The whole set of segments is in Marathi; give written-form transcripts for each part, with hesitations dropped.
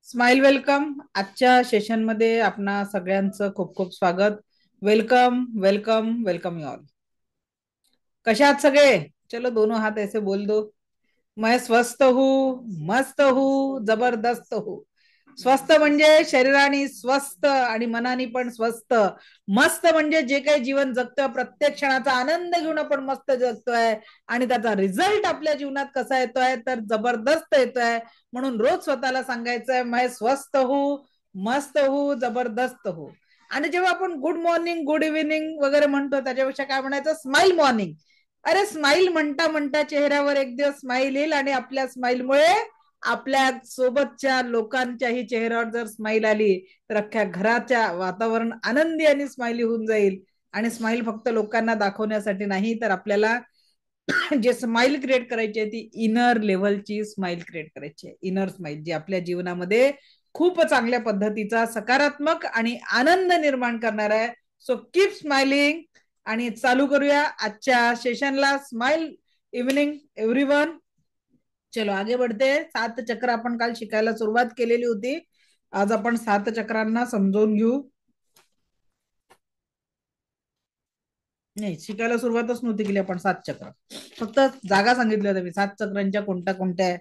Smile welcome. आजच्या सेशन मध्ये आपणा सगळ्यांचं खूप खूप स्वागत. Welcome welcome welcome you all. कशा आहात सगळे? चलो दोनों हाथ ऐसे बोल दो. मैं स्वस्थ हूँ, मस्त हूँ, जबरदस्त हूँ. स्वस्थ म्हणजे शरीराने स्वस्थ आणि मनाने पण स्वस्थ. मस्त म्हणजे जे काही जीवन जगतोय प्रत्येक क्षणाचा आनंद घेऊन आपण मस्त जगतोय आणि त्याचा रिझल्ट आपल्या जीवनात कसा येतोय तर जबरदस्त येतोय. म्हणून रोज स्वतःला सांगायचंय मैं स्वस्थ हूँ, मस्त हूँ, जबरदस्त हूँ. आणि जेव्हा आपण गुड मॉर्निंग गुड इव्हिनिंग वगैरे म्हणतो त्याच्यापेक्षा काय म्हणायचं, स्माइल मॉर्निंग. अरे स्माइल म्हणता म्हणता चेहऱ्यावर एक दिवस स्माइल येईल आणि आपल्या स्माइलमुळे आपल्या सोबतच्या लोकांच्याही चेहऱ्यावर जर स्माइल आली तर अख्ख्या घराच्या वातावरण आनंदी आणि स्माइली होऊन जाईल. आणि स्माइल फक्त लोकांना दाखवण्यासाठी नाही तर आपल्याला जे स्माइल क्रिएट करायची आहे ती इनर लेव्हलची स्माइल क्रिएट करायची आहे. इनर स्माइल जी आपल्या जीवनामध्ये खूप चांगल्या पद्धतीचा सकारात्मक आणि आनंद निर्माण करणार आहे. So keep smiling. आणि चालू करूया आजच्या सेशनला. Smile evening everyone. चलो आगे बढ़ते. 7 चक्र आपण काल शिकायला सुरुवात केलेली होती. आज आपण 7 चक्रांना समजून घेऊ. नाही, शिकायला सुरुवातच नव्हती केली आपण. 7 चक्र फक्त जागा सांगितल्या होत्या मी 7 चक्रांच्या कोणत्या कोणत्या आहे.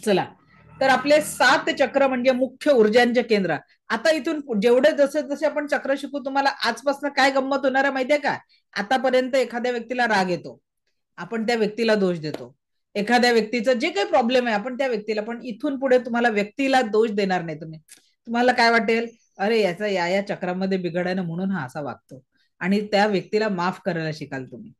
चला, तर आपले 7 चक्र म्हणजे मुख्य ऊर्जांचे केंद्र. आता इथून जेवढे जसे जसे आपण चक्र शिकू तुम्हाला आजपासून काय गंमत होणार आहे माहितीये का? आतापर्यंत एखाद्या व्यक्तीला राग येतो, आपण त्या व्यक्तीला दोष देतो. एखाद्या व्यक्तीचं जे काही प्रॉब्लेम आहे आपण त्या व्यक्तीला, पण इथून पुढे तुम्हाला व्यक्तीला दोष देणार नाही तुम्ही. तुम्हाला काय वाटेल, अरे याचा या या चक्रामध्ये बिघड आहे ना म्हणून हा असा वागतो. आणि त्या व्यक्तीला माफ करायला शिकाल तुम्ही.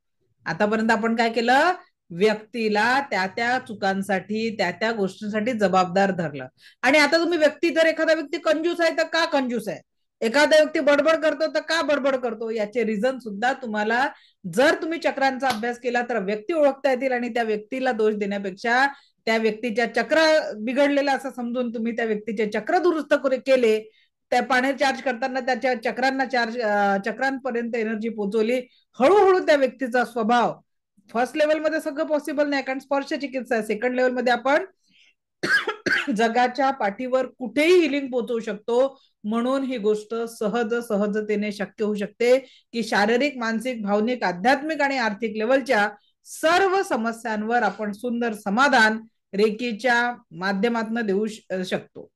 आतापर्यंत आपण काय केलं, व्यक्तीला त्या त्या चुकांसाठी त्या त्या गोष्टींसाठी जबाबदार धरलं. आणि आता तुम्ही व्यक्ती, जर एखादा व्यक्ती कंजूस आहे तर का कंजूस आहे, एखादा व्यक्ती बडबड करतो तर का बडबड करतो, याचे रिझन सुद्धा तुम्हाला जर तुम्ही चक्रांचा अभ्यास केला तर व्यक्ती ओळखता येतील. आणि त्या व्यक्तीला दोष देण्यापेक्षा त्या व्यक्तीच्या चक्र बिघडलेला असं समजून तुम्ही त्या व्यक्तीचे चक्र दुरुस्त केले. त्या पाणी चार्ज करताना त्याच्या चक्रांना चक्रांपर्यंत एनर्जी पोहोचवली. हळूहळू त्या व्यक्तीचा स्वभाव, फर्स्ट लेवलमध्ये सगळं पॉसिबल नाही कारण स्पर्श चिकित्सा आहे. सेकंड लेवलमध्ये आपण जगाच्या पाठीवर कुठेही हिलिंग पोहोचवू शकतो. म्हणून ही गोष्ट सहजतेने शक्य होऊ शकते की शारीरिक, मानसिक, भावनिक, आध्यात्मिक आणि आर्थिक लेवलच्या सर्व समस्यांवर आपण सुंदर समाधान रेकीच्या माध्यमातून देऊ शकतो.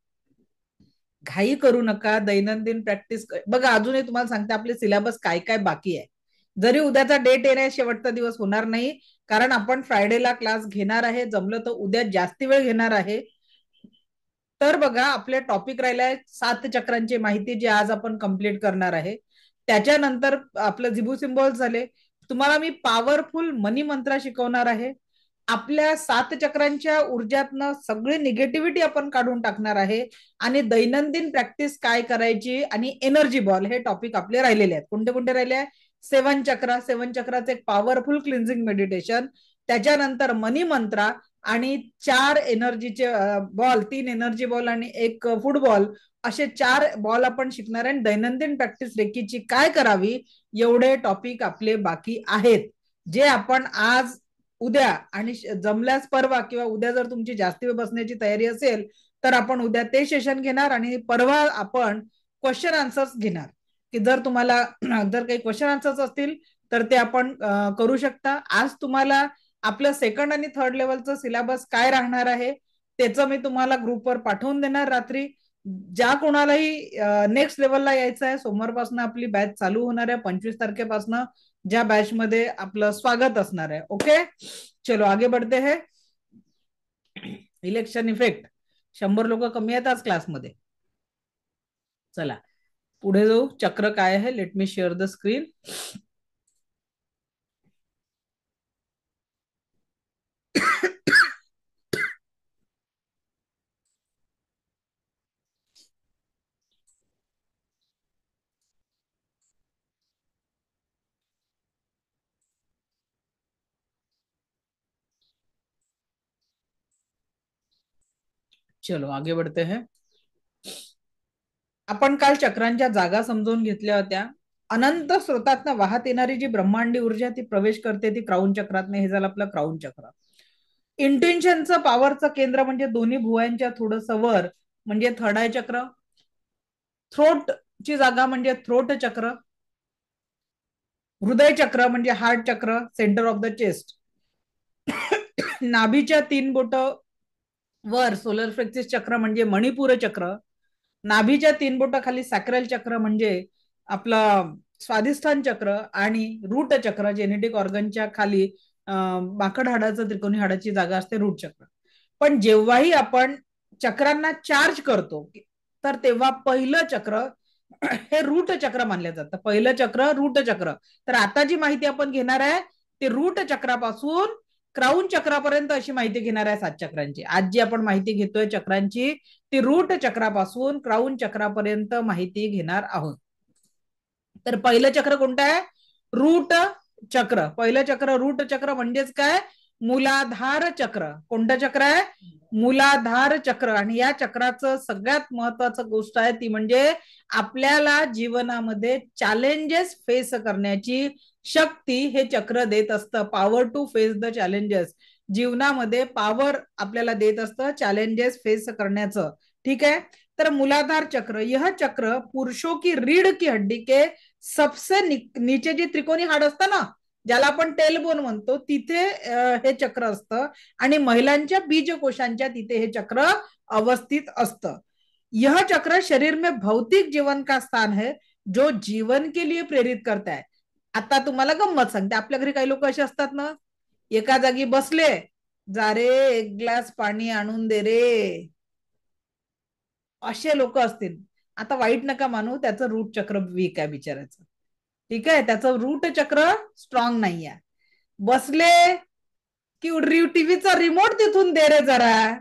घाई करू नका, दैनंदिन प्रॅक्टिस बघा. अजूनही तुम्हाला सांगते आपले सिलेबस काय काय बाकी आहे. जरी उद्याचा डेट येणे शेवटचा दिवस होणार नाही, कारण आपण फ्रायडेला क्लास घेणार आहे. जमलं तर उद्या जास्ती वेळ घेणार आहे. तर बघा आपले टॉपिक राहिलाय 7 चक्रांची माहिती जी आज आपण कंप्लीट करणार आहे. त्याच्यानंतर आपलं जिबू सिम्बॉल झाले. तुम्हाला मी पॉवरफुल मनी मंत्र शिकवणार आहे. आपल्या 7 चक्रांच्या ऊर्जातनं सगळी निगेटिव्हिटी आपण काढून टाकणार आहे. आणि दैनंदिन प्रॅक्टिस काय करायची आणि एनर्जी बॉल हे टॉपिक आपले राहिलेले आहेत. कोणते कोणते राहिले आहे? 7 चक्राचे एक पॉवरफुल क्लिन्झिंग मेडिटेशन, त्याच्यानंतर मनी मंत्रा आणि 4 एनर्जीचे बॉल, 3 एनर्जी बॉल आणि एक फुटबॉल, असे 4 बॉल आपण शिकणार आहे. दैनंदिन प्रॅक्टिस रेकीची काय करावी एवढे टॉपिक आपले बाकी आहेत, जे आपण आज, उद्या आणि जमल्यास परवा किंवा उद्या जर तुमची जास्ती वेळ बसण्याची तयारी असेल तर आपण उद्या ते सेशन घेणार. आणि परवा आपण क्वेश्चन आन्सर्स घेणार, की जर तुम्हाला जर काही क्वेश्चन आन्सर्स असतील तर ते आपण करू शकता. आज तुम्हाला आपलं सेकंड आणि थर्ड लेवलचं सिलेबस काय राहणार आहे त्याचं मी तुम्हाला ग्रुपवर पाठवून देणार रात्री. ज्या कोणालाही नेक्स्ट लेवलला यायचं आहे, सोमवारपासून आपली बॅच चालू होणार आहे, 25 तारखेपासून, ज्या बॅच मध्ये आपलं स्वागत असणार आहे. ओके, चलो आगे बढ़ते हैं. इलेक्शन इफेक्ट, 100 लोक कमी आहेत आज क्लासमध्ये. चला पुढे जाऊ. चक्र काय आहे, late me share the screen. चलो आगे बढ़ते हैं. आपण काल चक्रांच्या जागा समजून घेतल्या होत्या. अनंत स्रोतातनं वाहत येणारी जी ब्रह्मांडी ऊर्जा ती प्रवेश करते ती क्राऊन चक्रात. हे झालं आपलं क्राऊन चक्र. इंटेन्शनचं पॉवरचं केंद्र म्हणजे दोन्ही भुवयांच्या थोडस वर म्हणजे थर्ड आय चक्र. थ्रोट ची जागा म्हणजे थ्रोट चक्र. हृदय चक्र म्हणजे हार्ट चक्र, सेंटर ऑफ द चेस्ट. नाभीच्या 3 बोट वर सोलर प्लेक्सिस चक्र म्हणजे मणिपूर चक्र. नाभीच्या 3 बोट खाली सॅक्रल चक्र म्हणजे आपलं स्वाधिष्ठान चक्र. आणि रूट चक्र जेनेटिक ऑर्गनच्या खाली माकड हाडाचं त्रिकोणी हाडाची जागा असते रूट चक्र. पण जेव्हाही आपण चक्रांना चार्ज करतो तर तेव्हा पहिलं चक्र हे रूट चक्र मानलं जातं. पहिलं चक्र रूट चक्र. तर आता जी माहिती आपण घेणार आहे ते रूट चक्रापासून क्राऊन चक्रापर्यंत अशी माहिती घेणार आहे 7 चक्रांची. आज जी आपण माहिती घेतोय चक्रांची ती रूट चक्रापासून क्राऊन चक्रापर्यंत माहिती घेणार आहोत. तर पहिलं चक्र कोणतं आहे? रूट चक्र. पहिलं चक्र रूट चक्र म्हणजेच काय? मूलाधार चक्र. कोणतं चक्र आहे? मूलाधार चक्र. आणि या चक्राचं सगळ्यात महत्वाचं गोष्ट आहे ती म्हणजे आपल्याला जीवनामध्ये चॅलेंजेस फेस करण्याची शक्ती हे चक्र देत असतं. Power to face the challenges. जीवनामध्ये पॉवर आपल्याला देत असतं चॅलेंजेस फेस करण्याचं. ठीक है. तर मूलाधार चक्र यह चक्र पुरुषों की रीढ़ की हड्डी के सबसे नीचे जे त्रिकोणी हाड असतं ना ज्याला आपण टेलबोन म्हणतो तिथे हे चक्र असतं. आणि महिलांच्या बीजकोशांच्या तिथे हे चक्र अवस्थित असतं. यह चक्र शरीर में भौतिक जीवन का स्थान है जो जीवन के लिए प्रेरित करता है. आता तुम्हाला गंमत सांगते. आपल्या घरी काही लोक असे असतात ना एका जागी बसले, जा रे एक ग्लास पाणी आणून दे रे, असे लोक असतील. आता वाईट नका मानू, त्याचं रूट चक्र वीक आहे बिचाराचं. ठीक आहे. त्याचं रूट चक्र स्ट्रॉंग नाही आहे. बसले की टीव्हीचा रिमोट तिथून दे रे जरा.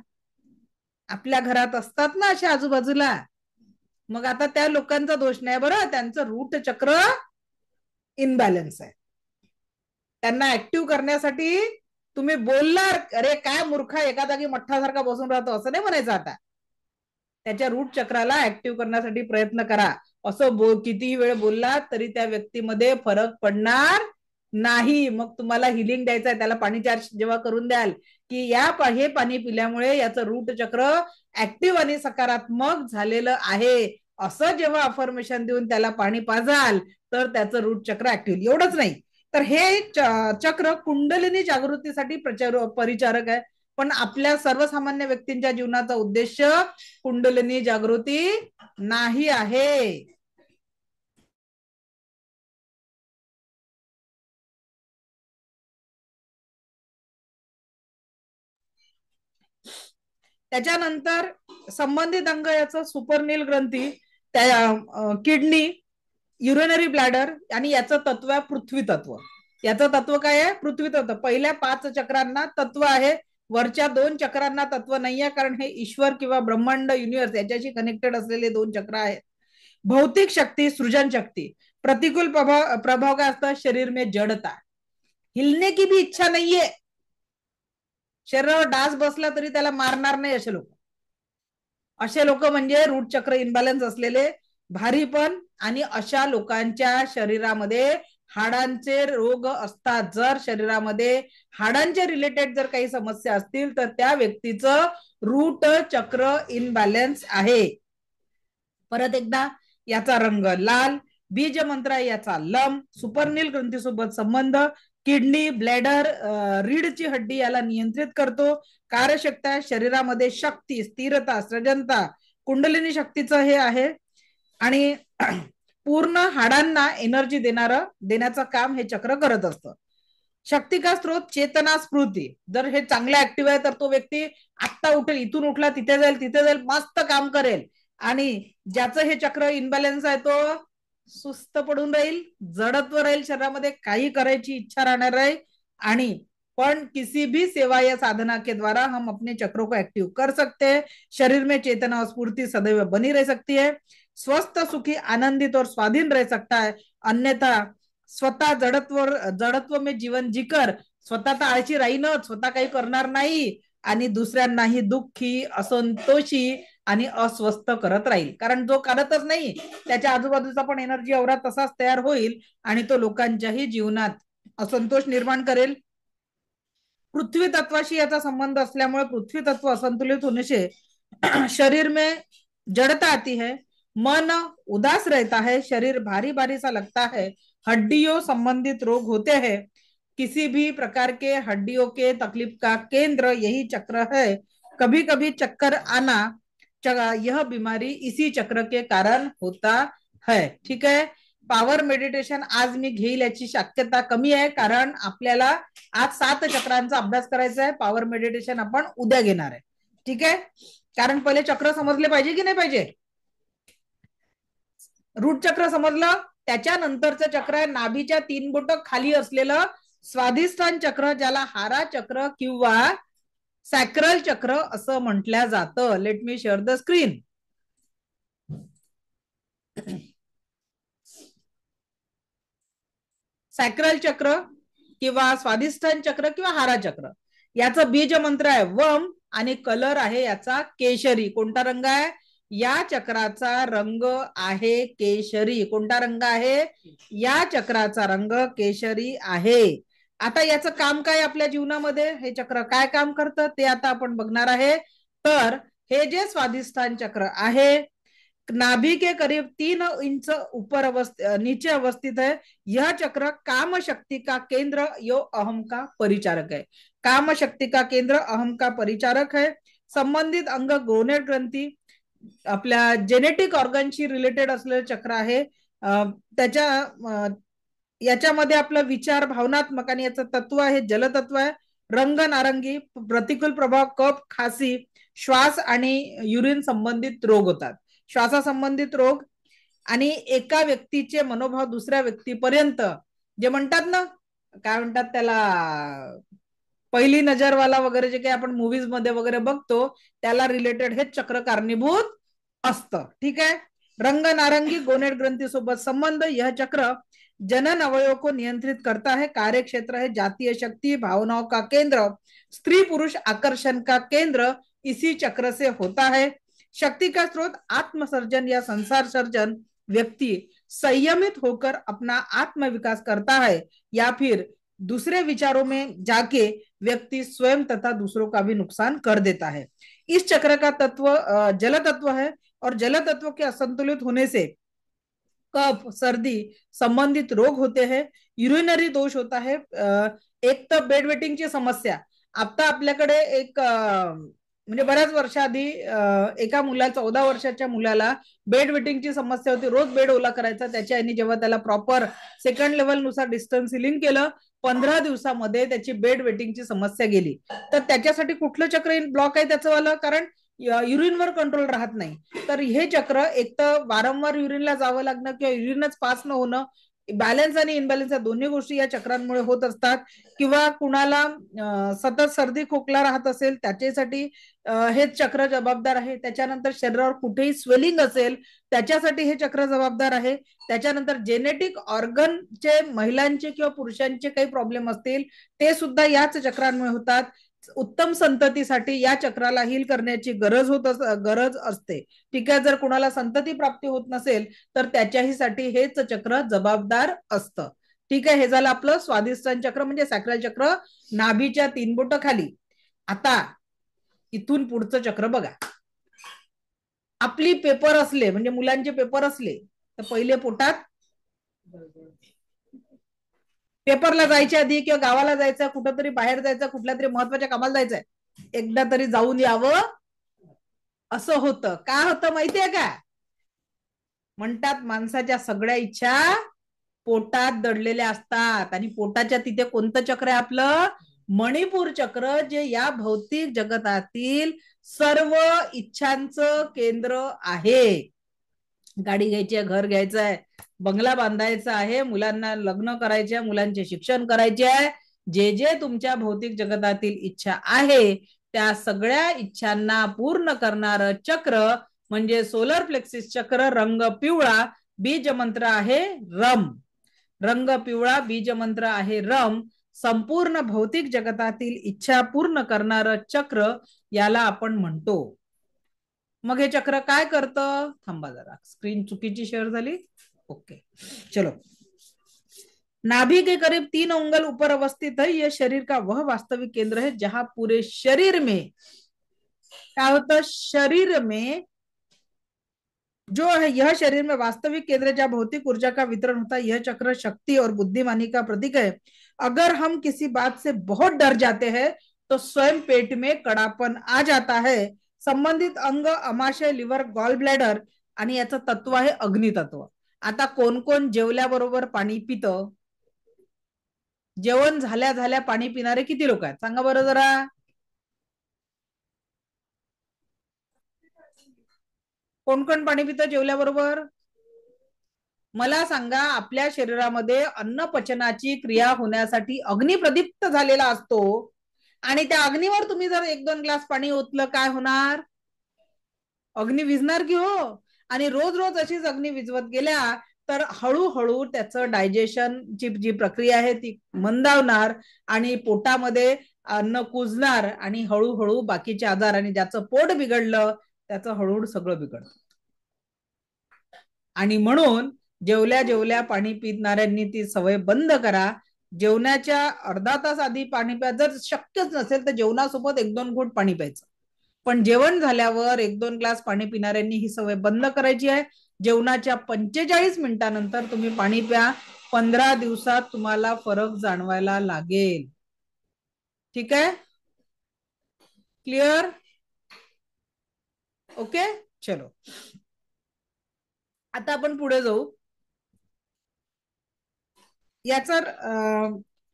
आपल्या घरात असतात ना अशा आजूबाजूला. मग आता त्या लोकांचा दोष नाही बरं, त्यांचं रूट चक्र इनबॅलन्स आहे. त्यांना ऍक्टिव्ह करण्यासाठी तुम्ही बोलणार अरे काय मूर्खा एका जागी मठ्ठासारखा बसून राहतो असं नाही म्हणायचं. आता त्याच्या रूट चक्राला ऍक्टिव्ह करण्यासाठी प्रयत्न करा. असं कितीही वेळ बोललात तरी त्या व्यक्तीमध्ये फरक पडणार नाही. मग तुम्हाला हिलिंग द्यायचं आहे, त्याला पाणी चार्ज जेव्हा करून द्याल की हे पाणी पिल्यामुळे याचं रूट चक्र ऍक्टिव्ह आणि सकारात्मक झालेलं आहे असं जेव्हा अफर्मेशन देऊन त्याला पाणी पाजाल तर त्याचं रूट चक्र ऍक्टिव्ह. एवढंच नाही तर हे चक्र कुंडलिनी जागृतीसाठी परिचारक आहे. पण आपल्या सर्वसामान्य व्यक्तींच्या जीवनाचा उद्देश कुंडलिनी जागृती नाही आहे. त्याच्यानंतर संबंधित अंग याचं सुपरनील ग्रंथी, त्या किडनी, युरिनरी ब्लॅडर. आणि याचं तत्व आहे पृथ्वी तत्व. याचं तत्व काय आहे? पृथ्वी तत्व. पहिल्या 5 चक्रांना तत्व आहे, वरच्या 2 चक्रांना तत्व नाहीये कारण हे ईश्वर किंवा ब्रह्मांड युनिवर्स याच्याशी कनेक्टेड असलेले 2 चक्र आहेत. भौतिक शक्ती, सृजन शक्ती. प्रतिकूल प्रभाव काय असतं? शरीर में जड़ता, हिलने की भी इच्छा नाहीये. शरीरावर डास बसला तरी त्याला मारणार नाही असे लोक. असे लोक म्हणजे रूट चक्र इनबॅलन्स असलेले, भारीपण. आणि अशा लोकांच्या शरीरामध्ये हाडांचे रोग असतात. जर शरीरामध्ये हाडांचे रिलेटेड जर काही समस्या असतील तर त्या व्यक्तीचं रूट चक्र इनबॅलन्स आहे. परत एकदा, याचा रंग लाल, बीज मंत्र याचा लम, सुपरनील ग्रंथीसोबत संबंध, किडनी, ब्लॅडर, रीढची हड्डी याला नियंत्रित करतो. कार्यक्षमता, शरीरामध्ये शक्ती, स्थिरता, सृजनता, कुंडलिनी शक्तीचं हे आहे. आणि पूर्ण हाडांना एनर्जी देण्याचं काम हे चक्र करत असतं. शक्ती का स्त्रोत, चेतना, स्फूर्ती. जर हे चांगलं ऍक्टिव्ह आहे तर तो व्यक्ती आत्ता उठेल, इथून उठला तिथे जाईल, तिथे जाईल, मस्त काम करेल. आणि ज्याचं हे चक्र इनबॅलन्स आहे तो सुस्त पडून राहील, जडत्व राहील, शरीरामध्ये काही करायची इच्छा राहणार नाही. आणि पण किसी भी सेवा या साधना के द्वारा हम अपने चक्रों को एक्टिव कर सकते हैं. शरीर में चेतना और स्फूर्ति सदैव बनी रह सकती है. स्वस्थ, सुखी, आनंदित और स्वाधीन रह सकता है. अन्यथा स्वतः जड़त्व में जीवन जीकर स्वतः तर आळशी राहीनच, स्वतः काही करणार नाही आणि दुसऱ्यांनाही दुःखी, असंतोषी आणि अस्वस्थ करत राहील. कारण जो करतच नाही त्याच्या आजूबाजूचा पण एनर्जी एवढा तसाच तयार होईल आणि तो लोकांच्याही जीवनात असंतोष निर्माण करेल. पृथ्वी तत्वाशी याचा संबंध असल्यामुळे पृथ्वी तत्व असंतुलित होने से शरीर में जड़ता आती है, मन उदास रहता है, शरीर भारी भारी सा लगता है, हड्डियों संबंधित रोग होते हैं। किसी भी प्रकार के हड्डियों के तकलीफ का केंद्र यही चक्र है। कभी कभी चक्कर आना, यह बीमारी इसी चक्र के कारण होता है। ठीक है, पॉवर मेडिटेशन आज मी घेईल याची शक्यता कमी आहे, कारण आपल्याला आज 7 चक्रांचा अभ्यास करायचा आहे. पॉवर मेडिटेशन आपण उद्या घेणार आहे. ठीक आहे, कारण पहिले चक्र समजले पाहिजे की नाही पाहिजे. रूट चक्र समजलं, त्याच्यानंतरचं चक्र आहे नाभीच्या 3 बोट खाली असलेलं स्वाधिष्ठान चक्र, ज्याला हारा चक्र किंवा सॅक्रल चक्र असं म्हटलं जातं. Let me share the screen. Sacral चक्र किंवा स्वाधिष्ठान चक्र किंवा हारा चक्र, याचं बीज मंत्र आहे वम आणि कलर आहे याचा केशरी. कोणता रंग आहे? या चक्राचा रंग आहे केशरी. कोणता रंग आहे? या चक्राचा रंग केशरी आहे. आता याचं काम काय आपल्या जीवनामध्ये, हे चक्र काय काम करतं ते आता आपण बघणार आहे. तर हे जे स्वाधिष्ठान चक्र आहे, नाभि के करीब 3 इंच ऊपर नीचे अवस्थित है. यह चक्र काम शक्ति का केंद्र यो अहम का परिचारक है. काम शक्ति का केंद्र अहम का परिचारक है. संबंधित अंग गोनेट ग्रंथी आपल्या जेनेटिक ऑर्गनशी रिलेटेड असलेलं चक्र आहे. त्याच्या याच्यामध्ये आपलं विचार, भावनात्मक आणि याचं तत्व आहे जलतत्व आहे. रंग नारंगी, प्रतिकूल प्रभाव, कफ, खासी, श्वास आणि युरिन संबंधित रोग होतात. श्वासासंबंधित रोग आणि एका व्यक्तीचे मनोभाव दुसऱ्या व्यक्तीपर्यंत, जे म्हणतात ना, काय म्हणतात त्याला, पहिली नजरवाला वगैरे जे काही आपण मूवीज मध्ये वगैरे बघतो, त्याला रिलेटेड हे चक्र कारणीभूत असतं. ठीक आहे. रंग नारंगी गोनेट ग्रंथी सोबत संबंध. यह चक्र जनन अवयव को नियंत्रित करता है. कार्य क्षेत्र है जातीय शक्ति, भावनाओं का केंद्र, स्त्री पुरुष आकर्षण का केंद्र इसी चक्र से होता है. शक्ति का स्रोत आत्मसर्जन या संसार सर्जन. व्यक्ति संयमित होकर अपना आत्म विकास करता है या फिर दूसरे विचारों में जाके व्यक्ति स्वयं तथा दूसरों का भी नुकसान कर देता है. इस चक्र का तत्व जल तत्व है और जल तत्व के असंतुलित होने से कफ, सर्दी संबंधित रोग होते हैं. युरिनरी दोष होता है. एक तर बेड वेटिंगची समस्या. आता आपल्याकडे एक म्हणजे बऱ्याच वर्षाआधी एका मुला 14 वर्षाच्या मुलाला बेड वेटिंगची समस्या होती. रोज बेड ओला करायचा. त्याच्या आईने जेव्हा त्याला प्रॉपर सेकंड लेवल नुसार डिस्टन्स सिलिंग केलं, 15 दिवसामध्ये त्याची बेड वेटिंगची समस्या गेली. तर त्याच्यासाठी कुठलं चक्र ब्लॉक आहे त्याचं वाला, कारण युरिनवर कंट्रोल राहत नाही. तर हे चक्र एक तर वारंवार युरिनला जावं लागणं किंवा युरिनच पास न होणं, बॅलन्स आणि इनबॅलन्स या दोन्ही गोष्टी या चक्रांमुळे होत असतात. किंवा कुणाला सतत सर्दी खोकला राहत असेल, त्याच्यासाठी हे चक्र जबाबदार आहे. त्याच्यानंतर शरीरावर कुठेही स्वेलिंग असेल, त्याच्यासाठी हे चक्र जबाबदार आहे. त्याच्यानंतर जेनेटिक ऑर्गनचे महिलांचे किंवा पुरुषांचे काही प्रॉब्लेम असतील, ते सुद्धा याच चक्रांमुळे होतात. उत्तम संततीसाठी या चक्राला हील करण्याची गरज असते. ठीक आहे. जर कुणाला संतती प्राप्ती होत नसेल तर त्याच्याहीसाठी हेच चक्र जबाबदार असतं. ठीक आहे. हे झालं आपलं स्वाधिष्ठान चक्र म्हणजे सॅक्रल चक्र, नाभीच्या 3 बोट खाली. आता इथून पुढचं चक्र बघा. आपली पेपर असले, म्हणजे मुलांचे पेपर असले, तर पहिले पोटात, पेपरला जायच्या आधी किंवा गावाला जायचं, कुठंतरी बाहेर जायचं, कुठल्या तरी महत्वाच्या कामाला जायचंय, एकदा तरी जाऊन यावं असं होतं. का होतं माहितीये का? म्हणतात माणसाच्या सगळ्या इच्छा पोटात दडलेल्या असतात. आणि पोटाच्या तिथे कोणतं चक्र आहे आपलं? मणिपूर चक्र, जे या भौतिक जगतातील सर्व इच्छांचं केंद्र आहे. गाडी घ्यायची आहे, घर घ्यायचं आहे, बंगला बांधायचा आहे, मुलांना लग्न करायचे आहे, मुलांचे शिक्षण करायचे आहे, जे जे तुमच्या भौतिक जगतातील इच्छा आहे त्या सगळ्या इच्छांना पूर्ण करणारं चक्र म्हणजे सोलर प्लेक्सिस चक्र. रंग पिवळा, बीज मंत्र आहे रम. रंग पिवळा, बीज मंत्र आहे रम. संपूर्ण भौतिक जगतातील इच्छा पूर्ण करणारं चक्र याला आपण म्हणतो. मग हे चक्र काय करतं? थांबा जरा, स्क्रीन चुकीची शेअर झाली. ओके, चलो. नाभि के करीब 3 उंगल ऊपर अवस्थित है यह शरीर का वह वास्तविक केंद्र है जहां पूरे शरीर में क्या होता, शरीर में जो है, यह शरीर में वास्तविक केंद्र जहां भौतिक ऊर्जा का वितरण होता है. यह चक्र शक्ति और बुद्धिमानी का प्रतीक है. अगर हम किसी बात से बहुत डर जाते हैं तो स्वयं पेट में कड़ापन आ जाता है. संबंधित अंग अमाशय, लिव्हर, गॉल ब्लॅडर आणि याचं तत्व आहे अग्नितत्व. आता कोण कोण जेवल्याबरोबर पाणी पितं? जेवण झाल्या झाल्या पाणी पिणारे किती लोक आहेत सांगा बरं जरा. कोण कोण पाणी पितं जेवल्याबरोबर? मला सांगा, आपल्या शरीरामध्ये अन्न पचनाची क्रिया होण्यासाठी अग्नी प्रदीप्त झालेला असतो आणि त्या अग्नीवर तुम्ही जर 1-2 ग्लास पाणी ओतलं, काय होणार? अग्नी विझणार की हो. आणि रोज रोज अशीच अग्नी विझवत गेल्या तर हळूहळू त्याचं डायजेशनची जी प्रक्रिया आहे ती मंदावणार आणि पोटामध्ये अन्न कुजणार आणि हळूहळू बाकीचे आजार, आणि ज्याचं पोट बिघडलं त्याचं हळूहळू सगळं बिघडतं. आणि म्हणून जेवल्या जेवल्या पाणी पिणाऱ्यांनी ती सवय बंद करा. जेवणाच्या अर्धा तास आधी पाणी प्या. जर शक्यच नसेल तर जेवणासोबत 1-2 घोट पाणी प्यायचं. पण जेवण झाल्यावर 1-2 ग्लास पाणी पिणाऱ्यांनी ही सवय बंद करायची आहे. जेवणाच्या 45 मिनिटांनंतर तुम्ही पाणी प्या. 15 दिवसात तुम्हाला फरक जाणवायला लागेल. ठीक आहे, क्लिअर? ओके, चलो. आता आपण पुढे जाऊ. याचा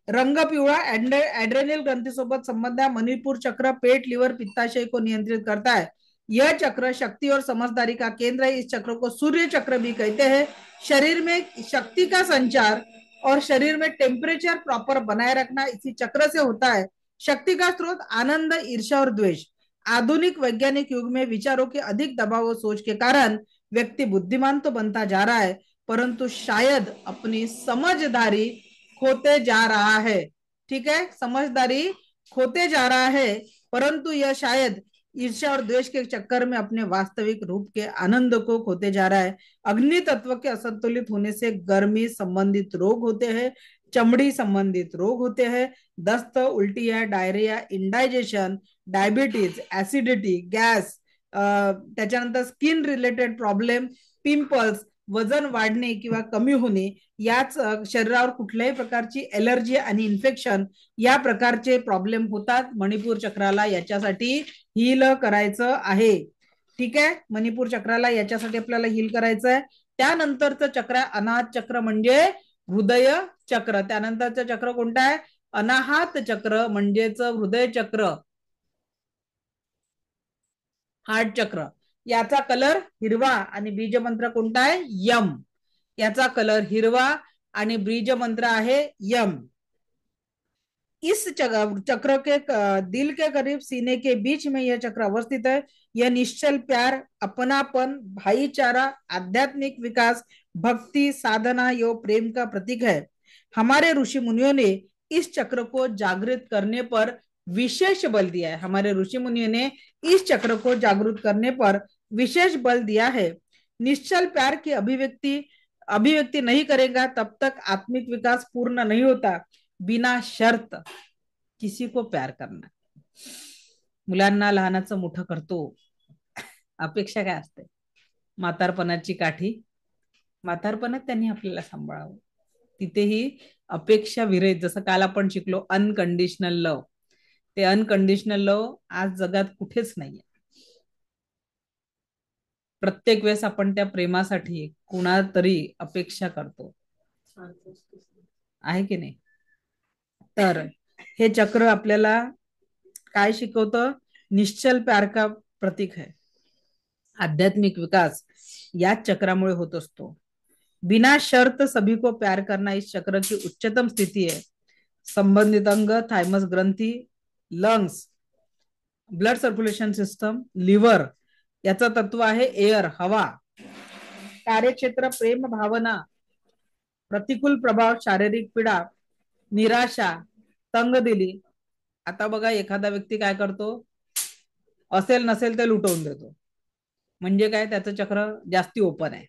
रंग पिवळा. एड्रेनल ग्रंथीसोबत संबंध है. मणिपुर चक्र पेट, लिवर, पित्ताशय को नियंत्रित करता है. यह चक्र शक्ति और समझदारी का केंद्र है. इस चक्र को सूर्य चक्र भी कहते हैं. शरीर में शक्ति का संचार और शरीर में टेम्परेचर प्रॉपर बनाए रखना इसी चक्र से होता है. शक्ति का स्रोत आनंद, ईर्ष्या और द्वेष. आधुनिक वैज्ञानिक युग में विचारों के अधिक दबाव और सोच के कारण व्यक्ति बुद्धिमान तो बनता जा रहा है, परंतु शायद अपनी समझदारी खोते जा रहा है. ठीक है, समझदारी खोते जा रहा है, परंतु यह शायद ईर्ष्या और द्वेष के चक्कर में अपने वास्तविक रूप के आनंद को खोते जा रहा है. अग्नि तत्व के असंतुलित होने से गर्मी संबंधित रोग होते हैं, चमड़ी संबंधित रोग होते हैं, दस्त, उल्टिया, diarrhoea, indigestion, diabetes, acidity, gas, त्याच्यानंतर स्किन रिलेटेड प्रॉब्लेम, पिंपल्स, वजन वाढणे किंवा कमी होणे, याच शरीरावर कुठल्याही प्रकारची एलर्जी आणि इन्फेक्शन या प्रकारचे प्रॉब्लेम होतात. मणिपूर चक्राला याच्यासाठी हील करायचं आहे. ठीक आहे, मणिपूर चक्राला याच्यासाठी आपल्याला हील करायचं आहे. त्यानंतरचं चक्र अनाहत चक्र म्हणजे हृदय चक्र. त्यानंतरचं चक्र कोणतं आहे? अनाहत चक्र म्हणजेच हृदय चक्र, हार्ट चक्र. याचा कलर हिरवा आणि बीज मंत्र कोणता आहे? यम. याचा कलर हिरवा आणि बीज मंत्र आहे यम. इस चक्र के दिल के करीब सीने के बीच में यह चक्र अवस्थित है. यह निश्चल प्यार, अपनापन, भाईचारा, आध्यात्मिक विकास, भक्ति, साधना यो प्रेम का प्रतीक है. हमारे ऋषि मुनियों ने इस चक्र को जागृत करने पर विशेष बल दिया है. हमारे ऋषि मुनियों ने इस चक्र को जागृत करने पर विशेष बल दिया है. निश्चल प्यार की अभिव्यक्ति नहीं करेगा तब तक आत्मिक विकास पूर्ण नहीं होता. बिना शर्त किसी को प्यार करना. मुलांना लहानाचं मोठं करतो, अपेक्षा काय असते? म्हातारपणाची काठी. म्हातारपणात त्यांनी आपल्याला सांभाळावं. तिथेही अपेक्षा विरहित, जसं काल आपण शिकलो अनकंडिशनल लव, ते अनकंडिशनल लव आज जगात कुठेच नाहीये. प्रत्येक वेळेस आपण त्या प्रेमासाठी कुणातरी अपेक्षा करतो, आहे की नाही? तर हे चक्र आपल्याला काय शिकवतं? निश्चल प्यार का प्रतीक है. आध्यात्मिक विकास या चक्रामुळे होत असतो. बिना शर्त सभी को प्यार करना इस चक्र की उच्चतम स्थिति है. संबंधित अंग थायमस ग्रंथी, lungs, blood circulation system, liver, याचं तत्व आहे एअर, हवा. कार्यक्षेत्र प्रेम भावना, प्रतिकूल प्रभाव, शारीरिक पीडा, निराशा, तंग दिली. आता बघा एखादा व्यक्ती काय करतो, असेल नसेल ते लुटवून देतो. म्हणजे काय, त्याचं चक्र जास्ती ओपन आहे.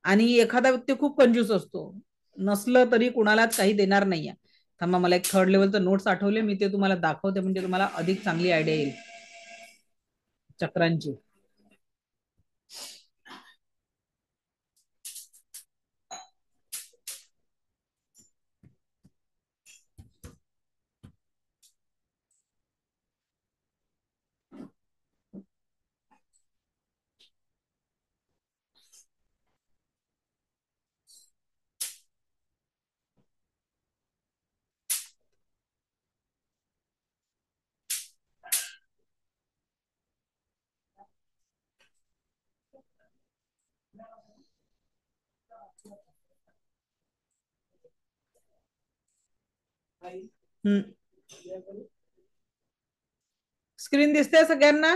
आणि एखादा व्यक्ती खूप कंजूस असतो, नसलं तरी कुणालाच काही देणार नाहीये. थांबा, मला एक थर्ड लेवलचं नोट्स आठवले, मी ते तुम्हाला दाखवते म्हणजे तुम्हाला अधिक चांगली आयडिया येईल चक्रांची. स्क्रीन दिसते सगळ्यांना?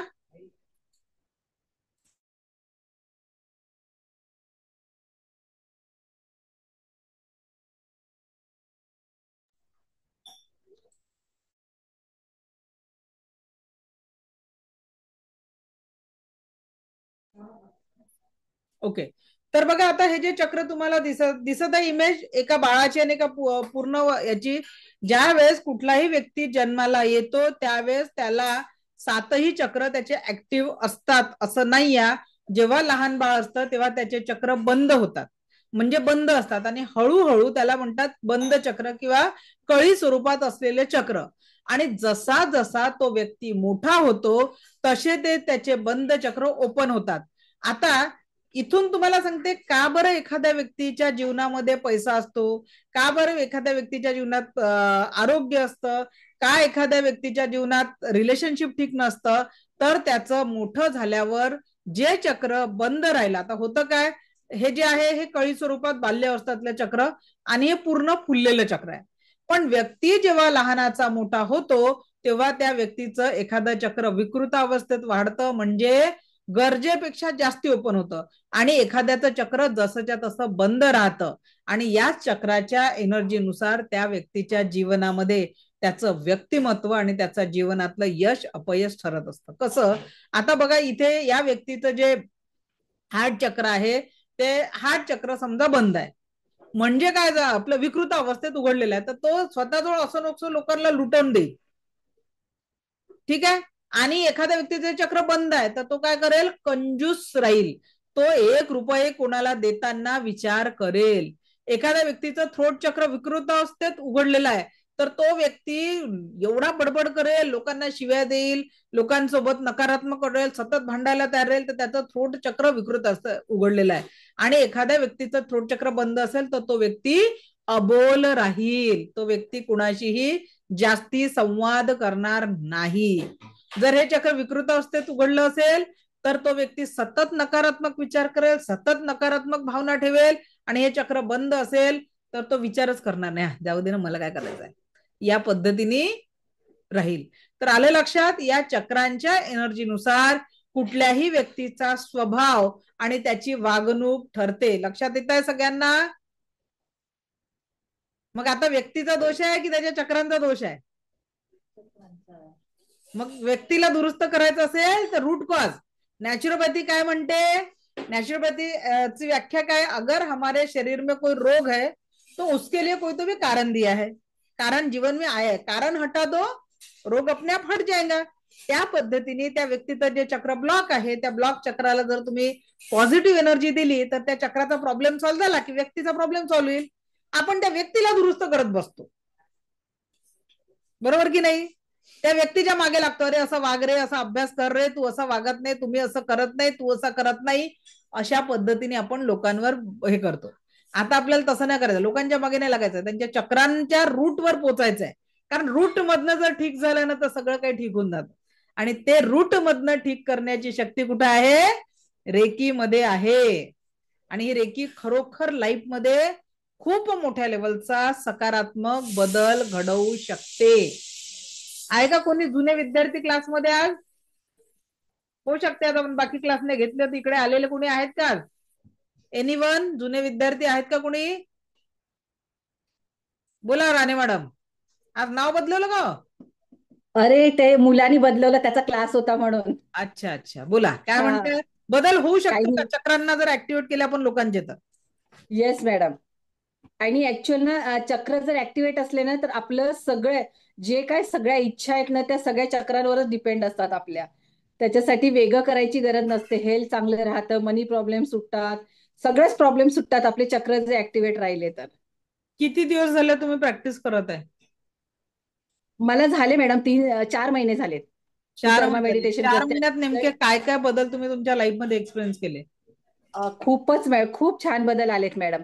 ओके. तर बघा आता हे जे चक्र तुम्हाला दिसत आहे इमेज, एका बाळाची आणि एका पूर्ण याची. ज्या वेळेस कुठलाही व्यक्ती जन्माला येतो त्यावेळेस त्याला सातही चक्र त्याचे ऍक्टिव्ह असतात असं नाही या. जेव्हा लहान बाळ असतं तेव्हा त्याचे चक्र बंद होतात, म्हणजे बंद असतात, आणि हळूहळू त्याला म्हणतात बंद चक्र किंवा कळी स्वरूपात असलेले चक्र. आणि जसा जसा तो व्यक्ती मोठा होतो तसे ते त्याचे बंद चक्र ओपन होतात. आता इथून तुम्हाला सांगते का बरं एखाद्या व्यक्तीच्या जीवनामध्ये पैसा असतो, का बरं एखाद्या व्यक्तीच्या जीवनात आरोग्य असतं, का एखाद्या व्यक्तीच्या जीवनात रिलेशनशिप ठीक नसतं. तर त्याचं मोठं झाल्यावर जे चक्र बंद राहिलं, आता होतं काय, हे जे आहे हे कळी स्वरूपात बाल्य अवस्थातलं चक्र आणि हे पूर्ण फुललेलं चक्र आहे. पण व्यक्ती जेव्हा लहानाचा मोठा होतो तेव्हा त्या व्यक्तीचं एखादं चक्र विकृत अवस्थेत वाढतं, म्हणजे गरजेपेक्षा जास्ती ओपन होतं, आणि एखाद्याचं चक्र जसंच्या तसं बंद राहतं. आणि याच चक्राच्या एनर्जीनुसार त्या व्यक्तीच्या जीवनामध्ये त्याचं व्यक्तिमत्व आणि त्याच्या जीवनातलं यश अपयश ठरत असतं. कसं, आता बघा इथे या व्यक्तीचं जे हार्ट चक्र आहे ते हार्ट चक्र समजा बंद आहे, म्हणजे काय, आपलं विकृत अवस्थेत उघडलेलं आहे, तर तो स्वतःजवळ असं नसं लोकांना लुटून देईल. ठीक आहे. आणि एखाद्या व्यक्तीचे चक्र बंद आहे तर तो काय करेल, कंजूस राहील. तो 1 रुपये कोणाला देताना विचार करेल. एखाद्या व्यक्तीचं थ्रोट चक्र विकृत अवस्थेत उघडलेलं आहे तर तो व्यक्ती एवढा बडबड करेल, लोकांना शिव्या देईल, लोकांसोबत नकारात्मक करेल, सतत भांडायला तयार राहील, तर त्याचं थ्रोट चक्र विकृत असतं उघडलेलं आहे. आणि एखाद्या व्यक्तीचं थ्रोट चक्र बंद असेल तर तो व्यक्ती अबोल राहील, तो व्यक्ती कुणाशीही जास्ती संवाद करणार नाही. जर हे चक्र विकृत अवस्थेत उघडलं असेल तर तो व्यक्ती सतत नकारात्मक विचार करेल, सतत नकारात्मक भावना ठेवेल. आणि हे चक्र बंद असेल तर तो विचारच करणार नाही, जाऊ दे ना, मला काय करायचं आहे, या पद्धतीने राहील. तर आलं लक्षात, या चक्रांच्या एनर्जीनुसार कुठल्याही व्यक्तीचा स्वभाव आणि त्याची वागणूक ठरते. लक्षात येत आहे सगळ्यांना? मग आता व्यक्तीचा दोष आहे की त्याच्या चक्रांचा दोष आहे? मग व्यक्तीला दुरुस्त करायचं असेल तर रूट कॉज. नॅचुरोपॅथी काय म्हणते, नॅचुरोपॅथी ची व्याख्या काय, अगर हमारे शरीर में कोई रोग है तो उसके लिए कोई तो भी कारण दिया है, कारण जीवन में आया है, कारण हटा दो रोग अपने आप हट जाएगा. त्या पद्धतीने त्या व्यक्तीचं जे चक्र ब्लॉक आहे त्या ब्लॉक चक्राला जर तुम्ही पॉझिटिव्ह एनर्जी दिली तर त्या चक्राचा प्रॉब्लेम सॉल्व्ह झाला की व्यक्तीचा प्रॉब्लेम सॉल्व्ह होईल. आपण त्या व्यक्तीला दुरुस्त करत बसतो, बरोबर की नाही? त्या व्यक्तीच्या मागे लागतो, अरे असं वाग रे, असा अभ्यास कर रे, तू असं वागत नाही, तुम्ही असं करत नाही, तू असं करत नाही, अशा पद्धतीने आपण लोकांवर हे करतो. आता आपल्याला तसं नाही करायचं, लोकांच्या मागे नाही लागायचं, त्यांच्या चक्रांच्या रूटवर पोचायचं आहे. कारण रूट मधनं जर ठीक झालं ना तर सगळं काही ठीक होऊन जातं. आणि ते रूट मधनं ठीक करण्याची शक्ती कुठे आहे, रेकी मध्ये आहे. आणि ही रेकी खरोखर लाईफ मध्ये खूप मोठ्या लेवलचा सकारात्मक बदल घडवू शकते. आहे का कोणी जुने विद्यार्थी क्लासमध्ये आज? होऊ शकते, आता बाकी क्लासने घेतले तर इकडे आलेले कोणी आहेत का? एनीवन जुने विद्यार्थी आहेत का कोणी? बोला राणे मॅडम. आज नाव बदलवलं का हो? अरे ते मुलांनी बदलवलं, त्याचा क्लास होता म्हणून. अच्छा अच्छा, बोला काय हा. म्हणताय. बदल होऊ काही शकतो का नाही. चक्रांना जर ऍक्टिव्हेट केल्या आपण लोकांचे तर? Yes madam. आणि ऍक्च्युअल ना चक्र जर ऍक्टिव्हेट असले ना, तर आपलं सगळं जे काय सगळ्या इच्छा आहेत ना, त्या सगळ्या चक्रांवरच डिपेंड असतात आपल्या. त्याच्यासाठी वेगळं करायची गरज नसते. हेल्थ चांगलं राहतं, मनी प्रॉब्लेम सुटतात, सगळेच प्रॉब्लेम सुटतात आपले चक्र जर ऍक्टिव्हेट राहिले तर. किती दिवस झाले तुम्ही प्रॅक्टिस करत आहे? मला झाले मॅडम 4 महिने झालेत. मी चार कर्मा महिने झाले. मेडिटेशन 4 महिन्यात नेमके करते. काय काय बदल तुम्ही तुमच्या लाईफ मध्ये एक्सपिरियन्स केले? खूप छान बदल आलेत मॅडम.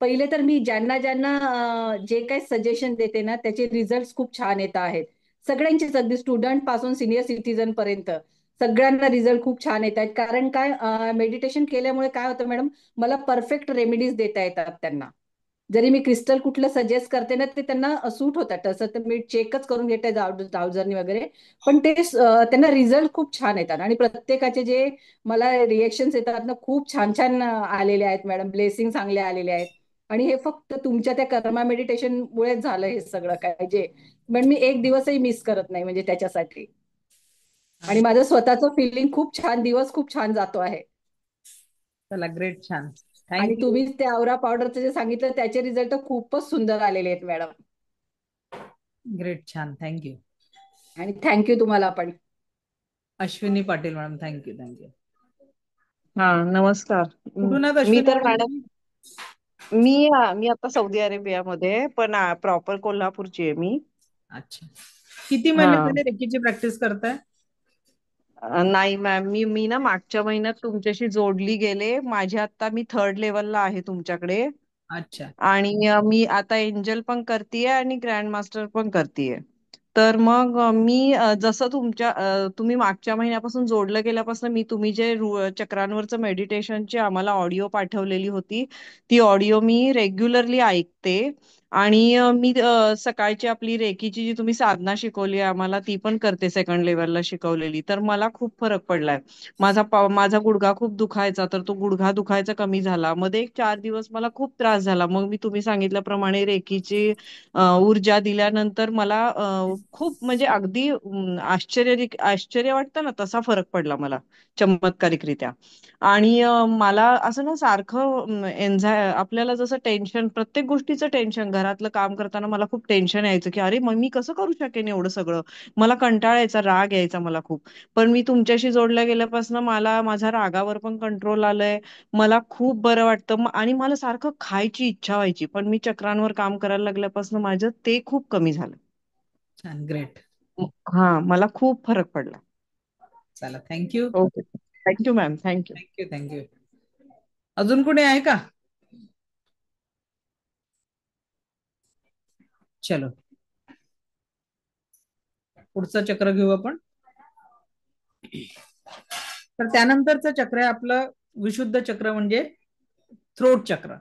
पहिले तर मी ज्यांना ज्यांना जे काही सजेशन देते ना, त्याचे रिझल्ट खूप छान येत आहेत. सगळ्यांचेच, अगदी स्टुडंट पासून सिनियर सिटीजन पर्यंत सगळ्यांना रिझल्ट खूप छान येत आहेत. कारण काय, मेडिटेशन केल्यामुळे काय होतं मॅडम, मला परफेक्ट रेमेडीज देता येतात त्यांना. जरी मी क्रिस्टल कुठलं सजेस्ट करते ना, ते त्यांना सूट होतात. तसं तर मी चेकच करून घेते ब्राउझरनी वगैरे. पण ते त्यांना रिझल्ट खूप छान येतात. आणि प्रत्येकाचे जे मला रिएक्शन्स येतात ना, खूप छान छान आलेले आहेत मॅडम. ब्लेसिंग चांगले आलेले आहेत. आणि हे फक्त तुमच्या त्या कर्मा मेडिटेशन मुळेच झालं हे सगळं काय जे. पण मी एक दिवसही मिस करत नाही म्हणजे त्याच्यासाठी. आणि माझं स्वतःचं फिलिंग खूप छान, दिवस खूप छान जातो आहे. चला ग्रेट, छान. आणि थँक्यू. तुम्ही ते आवरा पावडरचं जे सांगितलं, त्याचे रिझल्ट तर खूपच सुंदर आलेले आहेत मॅडम. ग्रेट, छान, थँक्यू. आणि थँक्यू तुम्हाला पण. Ashwini Patil madam, thank you thank you. हा, नमस्कार. कुठून आहात मी अश्विनी तर मॅडम मॅडम, तुम्ही? मी आता सौदी अरेबियामध्ये आहे, पण प्रॉपर कोल्हापूरची आहे मी. अच्छा. किती महिने हा. झाले रेकीची प्रॅक्टिस करताय? नाही मॅम, मी मी ना मागच्या महिन्यात तुमच्याशी जोडली गेले. मी 3rd लेवलला आहे तुमच्याकडे. अच्छा. आणि मी आता एंजल पण करतीये आणि ग्रँड मास्टर पण करतीये. तर मग जसं तुम्ही मागच्या महिन्यापासून जोडलं गेल्यापासून तुम्ही जे चक्रांवरचं मेडिटेशनची आम्हाला ऑडिओ पाठवलेली होती, ती ऑडिओ मी रेग्युलरली ऐकते. आणि मी सकाळची आपली रेकीची जी तुम्ही साधना शिकवली आम्हाला, ती पण करते 2nd लेवलला शिकवलेली. तर मला खूप फरक पडलाय. माझा गुडघा खूप दुखायचा, तर तो गुडघा दुखायचा कमी झाला. मध्ये एक 4 दिवस मला खूप त्रास झाला. मग मी तुम्ही सांगितल्याप्रमाणे रेकीची ऊर्जा दिल्यानंतर मला खूप म्हणजे अगदी आश्चर्य वाटतं ना, तसा फरक पडला मला चमत्कारिकरित्या. आणि मला असं ना सारखं आपल्याला जसं टेन्शन, प्रत्येक गोष्टीचं टेन्शन, घरातलं काम करताना मला खूप टेन्शन यायचं की अरे मग मी कसं करू शकेन एवढं सगळं. मला कंटाळा यायचा, राग यायचा मला खूप. पण मी तुमच्याशी जोडल्या गेल्यापासून मला माझ्या रागावर पण कंट्रोल आलंय. मला खूप बरं वाटतं. आणि मला सारखं खायची इच्छा व्हायची, पण मी चक्रांवर काम करायला लागल्यापासून माझं ते खूप कमी झालं. छान, ग्रेट. हा, मला खूप फरक पडला. चला, thank you. Okay. Thank you ma'am, thank you. Thank you thank you. अजून कोणी आहे का? चलो, पुढचं चक्र घेऊ आपण. तर त्यानंतरचं चक्र आहे आपलं विशुद्ध चक्र, म्हणजे थ्रोट चक्र.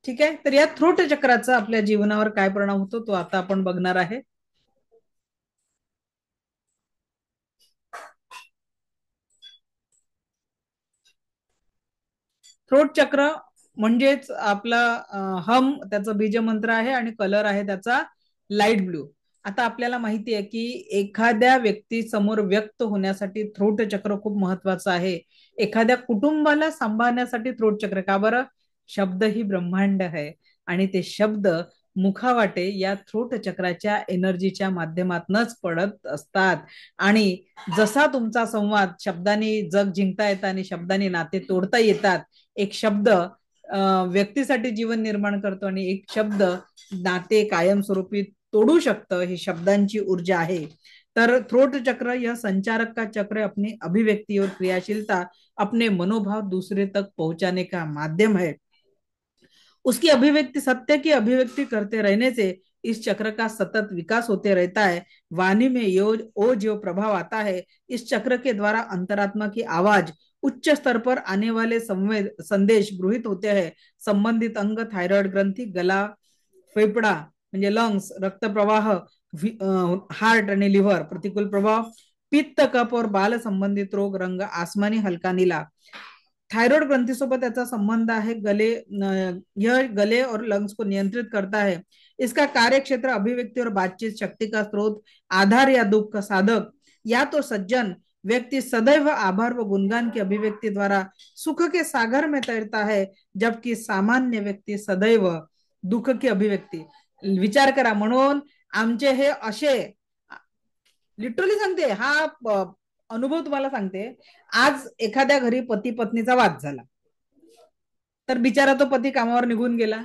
ठीक आहे, तर या थ्रोट चक्राचा आपल्या जीवनावर काय परिणाम होतो तो आता आपण बघणार आहे. थ्रोट चक्र म्हणजेच आपला हम त्याचं बीजमंत्र आहे आणि कलर आहे त्याचा लाईट ब्लू. आता आपल्याला माहिती आहे की एखाद्या व्यक्ती समोर व्यक्त होण्यासाठी थ्रोट चक्र खूप महत्वाचं आहे. एखाद्या कुटुंबाला सांभाळण्यासाठी थ्रोट चक्र, का बरं? शब्द ही ब्रह्मांड आहे आणि ते शब्द मुखावाटे या थ्रोट चक्राच्या एनर्जीच्या माध्यमातूनच पडत असतात. आणि जसा तुमचा संवाद, शब्दांनी जग जिंकता येतं आणि शब्दांनी नाते तोडता येतात. एक शब्द व्यक्तीसाठी जीवन निर्माण करतो आणि एक शब्द नाते कायमस्वरूपी तोडू शकतं. ही शब्दांची ऊर्जा आहे. तर थ्रोट चक्र यह संचारक का चक्र अपनी अभिव्यक्ति और क्रियाशीलता, अपने मनोभाव दूसरे तक पहुंचाने का माध्यम है. उसकी अभिव्यक्ति, सत्य की अभिव्यक्ति करते रहने से इस चक्र का सतत विकास होते रहता है. वाणी में जो प्रभाव आता है, इस चक्र के द्वारा अंतरात्मा की आवाज, उच्च स्तर पर आने वाले संवेद संदेश गृहित होते हैं. संबंधित अंग, थायरॉइड ग्रंथी, गला, फेफड़ा म्हणजे लंग्स, रक्त प्रवाह, हार्ट आणि लिव्हर, प्रतिकूल प्रभाव, पित्त, कफ और बाल संबंधित रोग, रंग आसमानी हल्का नीला. थायराइड ग्रंथि सोबत याचा संबंध आहे. यह गले और लंग्स को नियंत्रित करता है. इसका कार्यक्षेत्र अभिव्यक्ति और बातचीत शक्ति का स्रोत, आधार या दुख का साधक, या तो सज्जन व्यक्ति सदैव आभार व गुणगान की अभिव्यक्ति द्वारा सुख के सागर में तैरता है, जबकि सामान्य व्यक्ती सदैव दुःख की अभिव्यक्ती. विचार करा. म्हणून आमचे हे असे, लिटरली सांगते, हा अनुभव तुम्हाला सांगते. आज एखाद्या घरी पती पत्नीचा वाद झाला, तर बिचारा तो पती कामावर निघून गेला,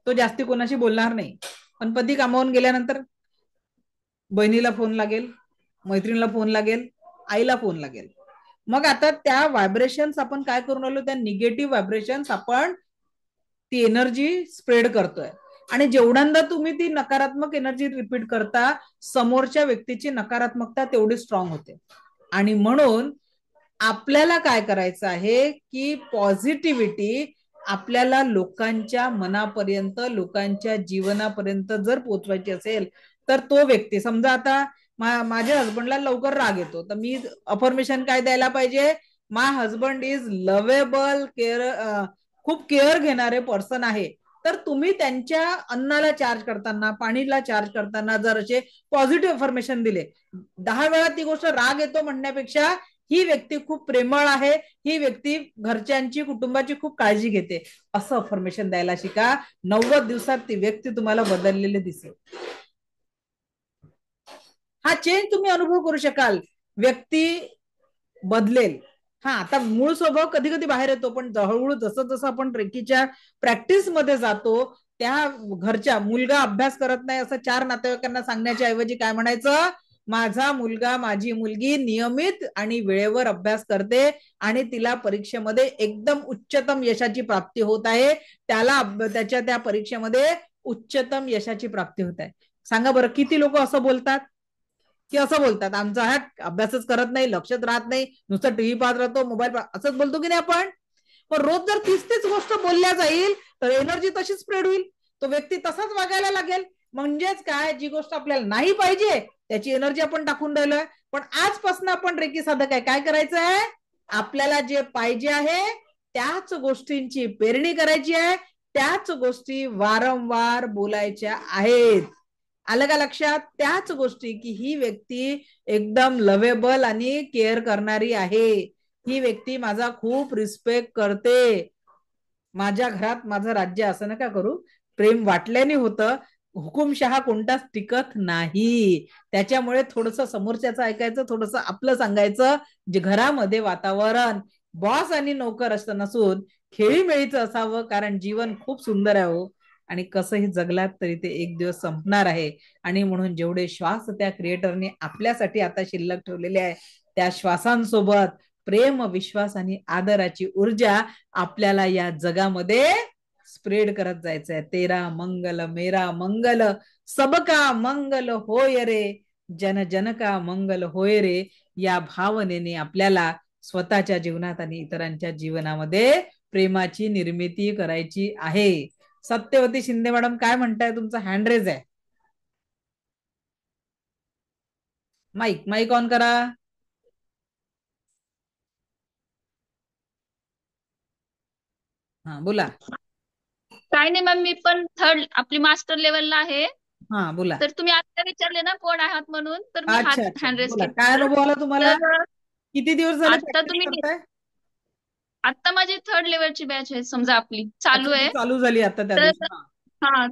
तो जास्ती कोणाशी बोलणार नाही. पण पती कामावरून गेल्यानंतर बहिणीला फोन लागेल, मैत्रिणीला फोन लागेल, आईला फोन लागेल. मग आता त्या व्हायब्रेशन्स आपण काय करून आलो, त्या निगेटिव्ह व्हायब्रेशन्स आपण ती एनर्जी स्प्रेड करतोय. आणि जेवढ्यांदा तुम्ही ती नकारात्मक एनर्जी रिपीट करता, समोरच्या व्यक्तीची नकारात्मकता तेवढी स्ट्रॉंग होते. आणि म्हणून आपल्याला काय करायचं आहे की पॉझिटिव्हिटी आपल्याला लोकांच्या मनापर्यंत, लोकांच्या जीवनापर्यंत जर पोहोचवायची असेल, तर तो व्यक्ती, समजा आता माझ्या हसबंडला लवकर राग येतो, तर मी अफर्मेशन काय द्यायला पाहिजे, माय हसबंड इज लवेबल, खूप केअर घेणारे पर्सन आहे. तर तुम्ही त्यांच्या अन्नाला चार्ज करताना, पाणीला चार्ज करताना जर असे पॉझिटिव्ह अफर्मेशन दिले, 10 वेळा ती गोष्ट राग येतो म्हणण्यापेक्षा ही व्यक्ती खूप प्रेमळ आहे, ही व्यक्ती घरच्यांची, कुटुंबाची खूप काळजी घेते, असं अफर्मेशन द्यायला शिका. 90 दिवसात ती व्यक्ती तुम्हाला बदललेली दिसेल. हा चेंज तुम्ही अनुभव करू शकाल. व्यक्ती बदलेल. हा, आता मूळ स्वभाव कधी कधी बाहेर येतो, पण हळूहळू जसं जसं आपण रेकीच्या प्रॅक्टिस मध्ये जातो, त्या घरच्या, मुलगा अभ्यास करत नाही असं 4 नातेवाईकांना सांगण्याच्या ऐवजी काय म्हणायचं, माझा मुलगा, माझी मुलगी नियमित आणि वेळेवर अभ्यास करते आणि तिला परीक्षेमध्ये एकदम उच्चतम यशाची प्राप्ती होत आहे, त्याला त्याच्या त्या परीक्षेमध्ये उच्चतम यशाची प्राप्ती होत आहे. सांगा बरं, किती लोक असं बोलतात की असं बोलतात, आमचा हा अभ्यासच करत नाही, लक्षात राहत नाही, नुसतं टीव्ही पाहत राहतो, मोबाईल असंच बोलतो की नाही आपण. पण रोज जर तीच गोष्ट बोलल्या जाईल तर एनर्जी तशीच स्प्रेड होईल, तो व्यक्ती तसाच वागायला लागेल. म्हणजेच काय, जी गोष्ट आपल्याला नाही पाहिजे त्याची एनर्जी आपण टाकून राहिलोय. पण आजपासून आपण रेकी साधक आहे, काय करायचं आहे, आपल्याला जे पाहिजे आहे त्याच गोष्टींची पेरणी करायची आहे, त्याच गोष्टी वारंवार बोलायच्या आहेत. आलं का लक्षात? त्याच गोष्टी की ही व्यक्ती एकदम लवेबल आणि केअर करणारी आहे, ही व्यक्ती माझा खूप रिस्पेक्ट करते, माझ्या घरात माझं राज्य, असं नका करू. प्रेम वाटल्याने होतं, हुकुमशहा कोणताच टिकत नाही. त्याच्यामुळे थोडस समोरच्याचं ऐकायचं, थोडस आपलं सांगायचं. जे घरामध्ये वातावरण बॉस आणि नोकर असं नसून खेळीमेळीचं असावं, कारण जीवन खूप सुंदर आहे हो, आणि कसंही जगलात तरी ते एक दिवस संपणार आहे. आणि म्हणून जेवढे श्वास त्या क्रिएटरने आपल्यासाठी आता शिल्लक ठेवलेले आहे, त्या श्वासांसोबत प्रेम, विश्वास आणि आदराची ऊर्जा आपल्याला या जगामध्ये स्प्रेड करत जायचंय. तेरा मंगल मेरा मंगल, सबका मंगल होय रे, जन जन का मंगल होय रे, या भावनेने आपल्याला स्वतःच्या जीवनात आणि इतरांच्या जीवनामध्ये प्रेमाची निर्मिती करायची आहे. सत्यवती शिंदे मॅडम काय म्हणताय? तुमचा हँड रेज आहे. माईक ऑन करा. हा बोला. काय नाही मॅम, मी पण थर्ड आपली मास्टर लेवलला आहे. हा बोला. तर तुम्ही आता विचारले ना कोण आहात म्हणून, तर मी अच्छा, हँड रेज बोला. केला. काय अनुभव आला तुम्हाला? किती दिवस झाले आता तुम्ही करताय? आता माझी थर्ड लेवलची बॅच आहे, समजा आपली चालू आहे. चालू झाली आता त्या दिवशी. हा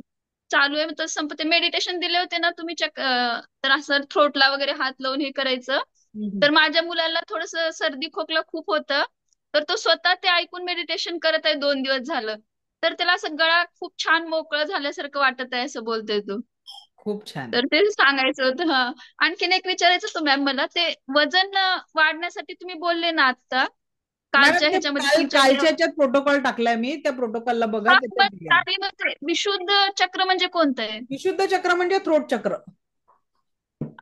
चालू आहे, तर संपते. मेडिटेशन दिले होते ना तुम्ही, तर असं थ्रोटला वगैरे हात लावून हे करायचं. तर माझ्या मुलाला थोडस सर्दी खोकला खूप होतं, तर तो स्वतः ते ऐकून मेडिटेशन करत आहे 2 दिवस झालं. तर त्याला असं गळा खूप छान मोकळं झाल्यासारखं वाटत आहे, असं बोलतोय तो. खूप छान. तर ते सांगायचं होतं. हा, आणखीन एक विचारायचं होतं मॅम मला, ते वजन वाढण्यासाठी तुम्ही बोलले ना आता कालच्या ह्याच्यामध्ये, कालच्या प्रोटोकॉल टाकलाय मी, त्या प्रोटोकॉलला बघा. विशुद्ध चक्र म्हणजे कोणतं आहे? विशुद्ध चक्र म्हणजे थ्रोट चक्र.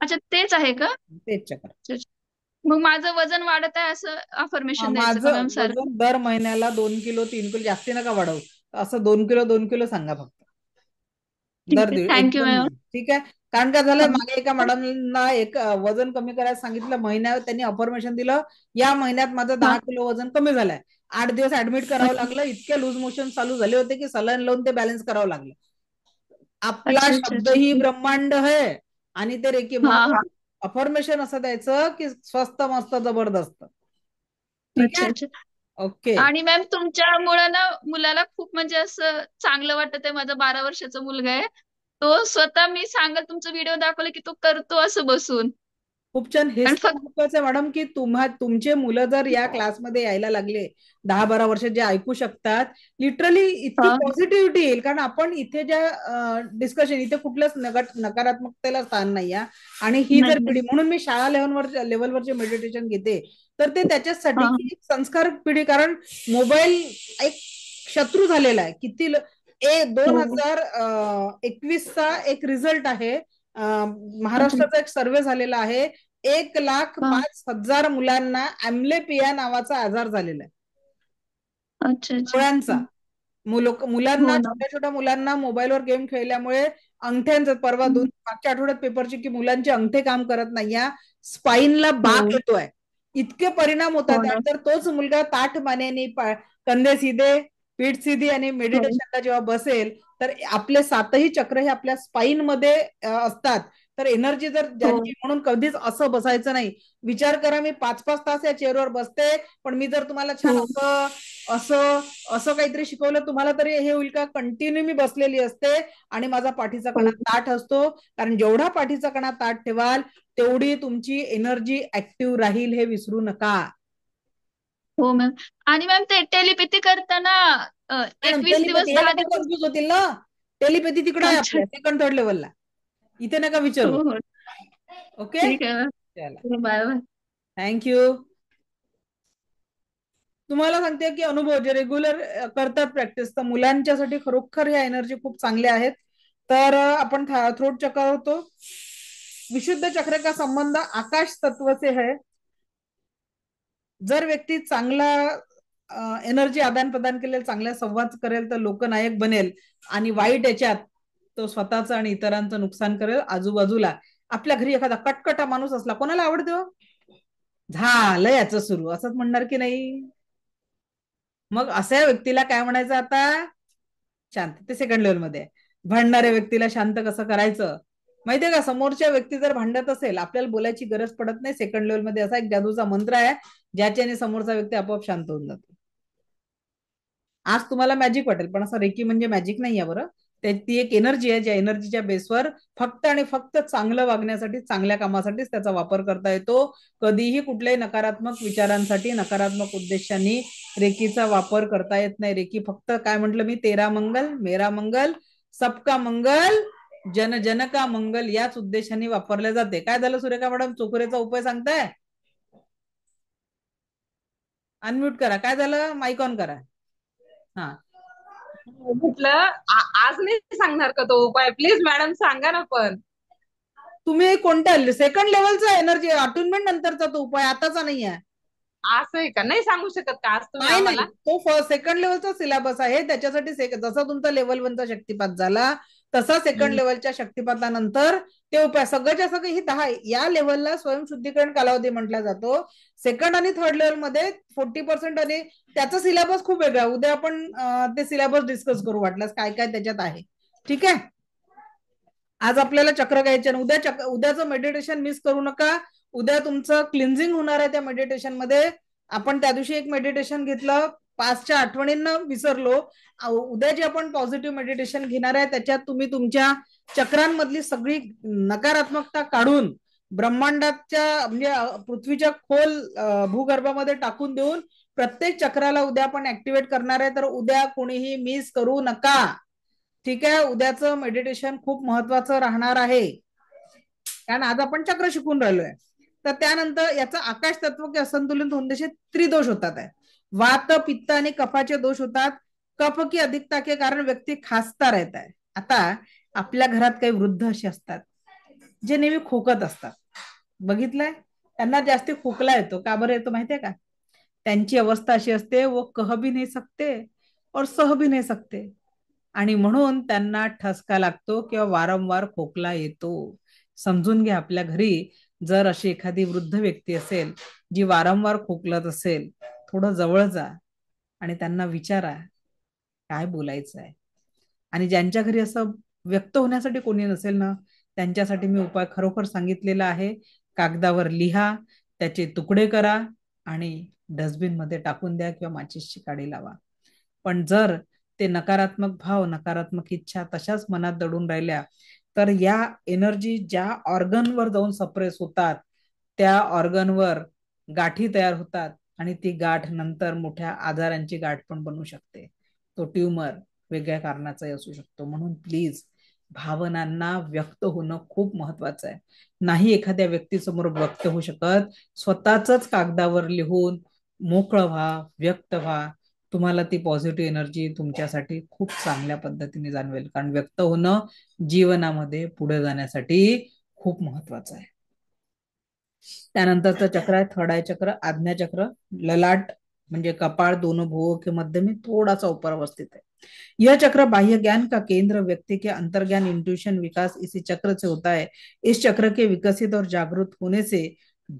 अच्छा, तेच आहे का? तेच चक्र. मग माझं वजन वाढत आहे असं अफर्मेशन द्यायचं का मॅम? सर दर महिन्याला 2 किलो 3 किलो, जास्ती नका वाढवू, असं 2 किलो सांगा फक्त. Thank you ma'am. ठीक आहे. कारण काय झालं, मागे एका मॅडमना एक वजन कमी करायला सांगितलं, महिन्यात त्यांनी अफर्मेशन दिलं, या महिन्यात माझं 10 किलो वजन कमी झालंय. 8 दिवस ऍडमिट करावं लागलं, इतके लूज मोशन चालू झाले होते की सलाईन लावून ते बॅलन्स करावं लागलं. आपला अच्छा अच्छा शब्द अच्छा. ही ब्रह्मांड है. आणि ते रेकी हा हा. अफर्मेशन असं द्यायचं की स्वस्त मस्त जबरदस्त. ठीक अच्छा आहे. अच्छा. ओके. आणि मॅम तुमच्या मुलाला खूप म्हणजे असं चांगलं वाटत आहे. माझा 12 वर्षाचा मुलगा आहे. तो स्वतः मी सांगेल तुमचा व्हिडिओ दाखवला की तो करतो असं बसून. खूप छान. हेच आणि तर फक्त महत्वाचं आहे मॅडम की तुमचे मुलं जर या क्लासमध्ये यायला लागले 10-12 वर्ष जे ऐकू शकतात, लिटरली इतकी हा पॉझिटिव्हिटी येईल. कारण आपण इथे ज्या डिस्कशन इथे कुठल्याच नकारात्मकतेला स्थान नाही आहे. आणि ही नाही जर पिढी, नाही. म्हणून मी शाळा लेवलवरचे मेडिटेशन घेते, तर ते त्याच्यासाठी हा की एक संस्कार पिढी. कारण मोबाईल एक शत्रू झालेला आहे. किती 2021चा एक रिझल्ट आहे. अच्छा. महाराष्ट्राचा एक सर्वे झालेला आहे. हा. 1,05,000 मुलांना अॅम्ब्लेपिया नावाचा आजार झालेला आहे, अच्छा अच्छा. डोळ्यांचा. मुलांना, हो ना. छोट्या छोट्या मुलांना मोबाईलवर गेम खेळल्यामुळे अंगठ्यांचं, परवा हम्म. मागच्या आठवड्यात पेपरची की मुलांचे अंगठे काम करत नाही, या स्पाईनला बाक हो. येतोय, इतके परिणाम हो होतात. ना. आणि जर तोच मुलगा ताठ मानेने, कंधे सीधे, पीठ सीधी आणि हो. मेडिटेशनला जेव्हा बसेल, तर आपले 7ही चक्र हे आपल्या स्पाईन मध्ये असतात. तर एनर्जी जर हो. ज्यांची, म्हणून कधीच असं बसायचं नाही. विचार करा, मी 5-5 तास या चेअरवर बसते, पण मी जर तुम्हाला छान हो. असं असं असं काहीतरी शिकवलं तुम्हाला, तरी हे होईल का कंटिन्यू मी बसलेली असते आणि माझा पाठीचा कणा हो. ताठ असतो. कारण जेवढा पाठीचा कणा ताठ ठेवाल तेवढी तुमची एनर्जी ऍक्टिव्ह राहील, हे विसरू नका. हो मॅम. आणि मॅम ते टेलिपॅथी करताना मॅडम 21 दिवस टेलिपॅथी, हे 10 लोक दिवस. कन्फ्युज होतील ना. टेलिपॅथी तिकडे आहे अच्छा. आपल्या सेकंड थर्ड लेवलला, इथे नका हो विचारू. हो. ओके, ठीक आहे चला, मॅम. Bye bye. थँक्यू. तुम्हाला सांगते की अनुभव जे रेग्युलर करतात प्रॅक्टिस, तर मुलांच्यासाठी खरोखर ह्या एनर्जी खूप चांगल्या आहेत. तर आपण थ्रोट चक्र होतो. विशुद्ध चक्र का संबंध आकाश तत्व से है. जर व्यक्ती चांगला एनर्जी आदान प्रदान केलेल, चांगला संवाद करेल, तर लोकनायक बनेल. आणि वाईट याच्यात तो स्वतःचं आणि इतरांचं नुकसान करेल. आजूबाजूला आपल्या घरी एखादा कटकटा माणूस असला, कोणाला आवडतो? झालं याचं सुरू, असंच म्हणणार की नाही? मग अशा व्यक्तीला काय म्हणायचं आता? शांत. ते सेकंड लेवल मध्ये. भांडणाऱ्या व्यक्तीला शांत कसं करायचं माहितीये का? समोरच्या व्यक्ती जर भांडत असेल, आपल्याला बोलायची गरज पडत नाही. सेकंड लेवल मध्ये असा एक जादूचा मंत्र आहे, ज्याच्याने समोरचा व्यक्ती आपोआप शांत होऊन जातो. आज तुम्हाला मॅजिक वाटेल, पण असं रेकी म्हणजे मॅजिक नाही आहे बरं. ती एक एनर्जी आहे, ज्या एनर्जीच्या बेसवर फक्त आणि फक्त चांगलं वागण्यासाठी, चांगल्या कामासाठीच त्याचा वापर करता येतो. कधीही कुठल्याही नकारात्मक विचारांसाठी, नकारात्मक उद्देशांनी रेकीचा वापर करता येत नाही. रेकी फक्त, काय म्हटलं मी, तेरा मंगल मेरा मंगल सबका मंगल जन जन का मंगल याच उद्देशाने वापरले जाते. काय झालं सुरेखा मॅडम, चोखुरेचा उपाय सांगताय? अनम्यूट करा. काय झालं, माईक ऑन करा. हा, म्हटलं आज नाही सांगणार का तो उपाय? प्लीज मॅडम सांगा ना. पण तुम्ही कोणत्या सेकंड लेवलचा एनर्जी अटुनमेंट नंतरचा तो उपाय, आताचा नाही आहे. असं आहे का? नाही सांगू शकत का आज तुम्ही नाही नाही, आम्हाला? तो सेकंड लेवलचा सिलेबस आहे. त्याच्यासाठी जसा तुमचा लेवल 1चा शक्तिपात झाला, तसा सेकंड लेवलच्या शक्तिपातानंतर ते उपाय सगळ्याच्या सगळे ही 10 या लेवलला स्वयंशुद्धीकरण कालावधी म्हटला जातो. सेकंड आणि थर्ड लेवल मध्ये 40%. आणि त्याचा सिलेबस खूप वेगळा. उद्या आपण ते सिलेबस डिस्कस करू, वाटल्यास काय काय त्याच्यात आहे. ठीक आहे. आज आपल्याला चक्र घ्यायचे. उद्याचं मेडिटेशन मिस करू नका. उद्या तुमचं क्लिन्झिंग होणार आहे त्या मेडिटेशन मध्ये. आपण त्या दिवशी एक मेडिटेशन घेतलं, पास्टच्या आठवणींना विसरलो. उद्या जे आपण पॉझिटिव्ह मेडिटेशन घेणार आहे, त्याच्यात तुम्ही तुमच्या चक्रांमधली सगळी नकारात्मकता काढून ब्रह्मांडाच्या, म्हणजे पृथ्वीच्या खोल भूगर्भामध्ये टाकून देऊन प्रत्येक चक्राला उद्या आपण ऍक्टिव्हेट करणार आहे. तर उद्या कोणीही मिस करू नका. ठीक आहे. उद्याचं मेडिटेशन खूप महत्वाचं राहणार आहे, कारण आज आपण चक्र शिकून राहिलोय. तर त्यानंतर याचं आकाश तत्व के असंतुलित होऊन जसे त्रिदोष होतात आहे. वात, पित्त आणि कफाचे दोष होतात. कफ की अधिकता के कारण व्यक्ती खासता रहता है. आता आपल्या घरात काही वृद्ध असे असतात जे नेहमी खोकत असतात. बघितलंय? त्यांना जास्ती खोकला येतो. का बरं येतो माहितीये का? त्यांची अवस्था अशी असते, वो कह भी नाही सकते और सह भी नाही सकते, आणि म्हणून त्यांना ठसका लागतो किंवा वारंवार खोकला येतो. समजून घ्या, आपल्या घरी जर अशी एखादी वृद्ध व्यक्ती असेल जी वारंवार खोकलत असेल, थोडं जवळ जा आणि त्यांना विचारा काय बोलायचं आहे. आणि ज्यांच्या घरी असं व्यक्त होण्यासाठी कोणी नसेल ना, त्यांच्यासाठी मी उपाय खरोखर सांगितलेला आहे. कागदावर लिहा, त्याचे तुकडे करा आणि डस्टबिन मध्ये टाकून द्या किंवा माचीसची काडी लावा. पण जर ते नकारात्मक भाव, नकारात्मक इच्छा तशाच मनात दडून राहिल्या तर या एनर्जी ज्या ऑर्गनवर जाऊन सप्रेस होतात त्या ऑर्गनवर गाठी तयार होतात आणि ती गाठ नंतर मोठ्या आजारांची गाठ पण बनू शकते. तो ट्यूमर वेगळ्या कारणाचाही असू शकतो. म्हणून प्लीज भावनांना व्यक्त होणं खूप महत्वाचं आहे. नाही एखाद्या व्यक्तीसमोर व्यक्त होऊ शकत, स्वतःच कागदावर लिहून मोकळं व्हा, व्यक्त व्हा. तुम्हाला ती पॉझिटिव्ह एनर्जी तुमच्यासाठी खूप चांगल्या पद्धतीने जाणवेल. कारण व्यक्त होणं जीवनामध्ये पुढे जाण्यासाठी खूप महत्वाचं आहे. त्यानंतरचं चक्र आहे थर्ड आय चक्र, आज्ञा चक्र. ललाट म्हणजे कपाळ, दोनों भुवों के मध्य में थोड़ा सा ऊपर अवस्थित है. यह चक्र बाह्य ज्ञान का केंद्र, व्यक्ति के अंतर्ज्ञान, इंट्यूशन, विकास इसी चक्र से होता है. इस चक्र के विकसित और जागृत होने से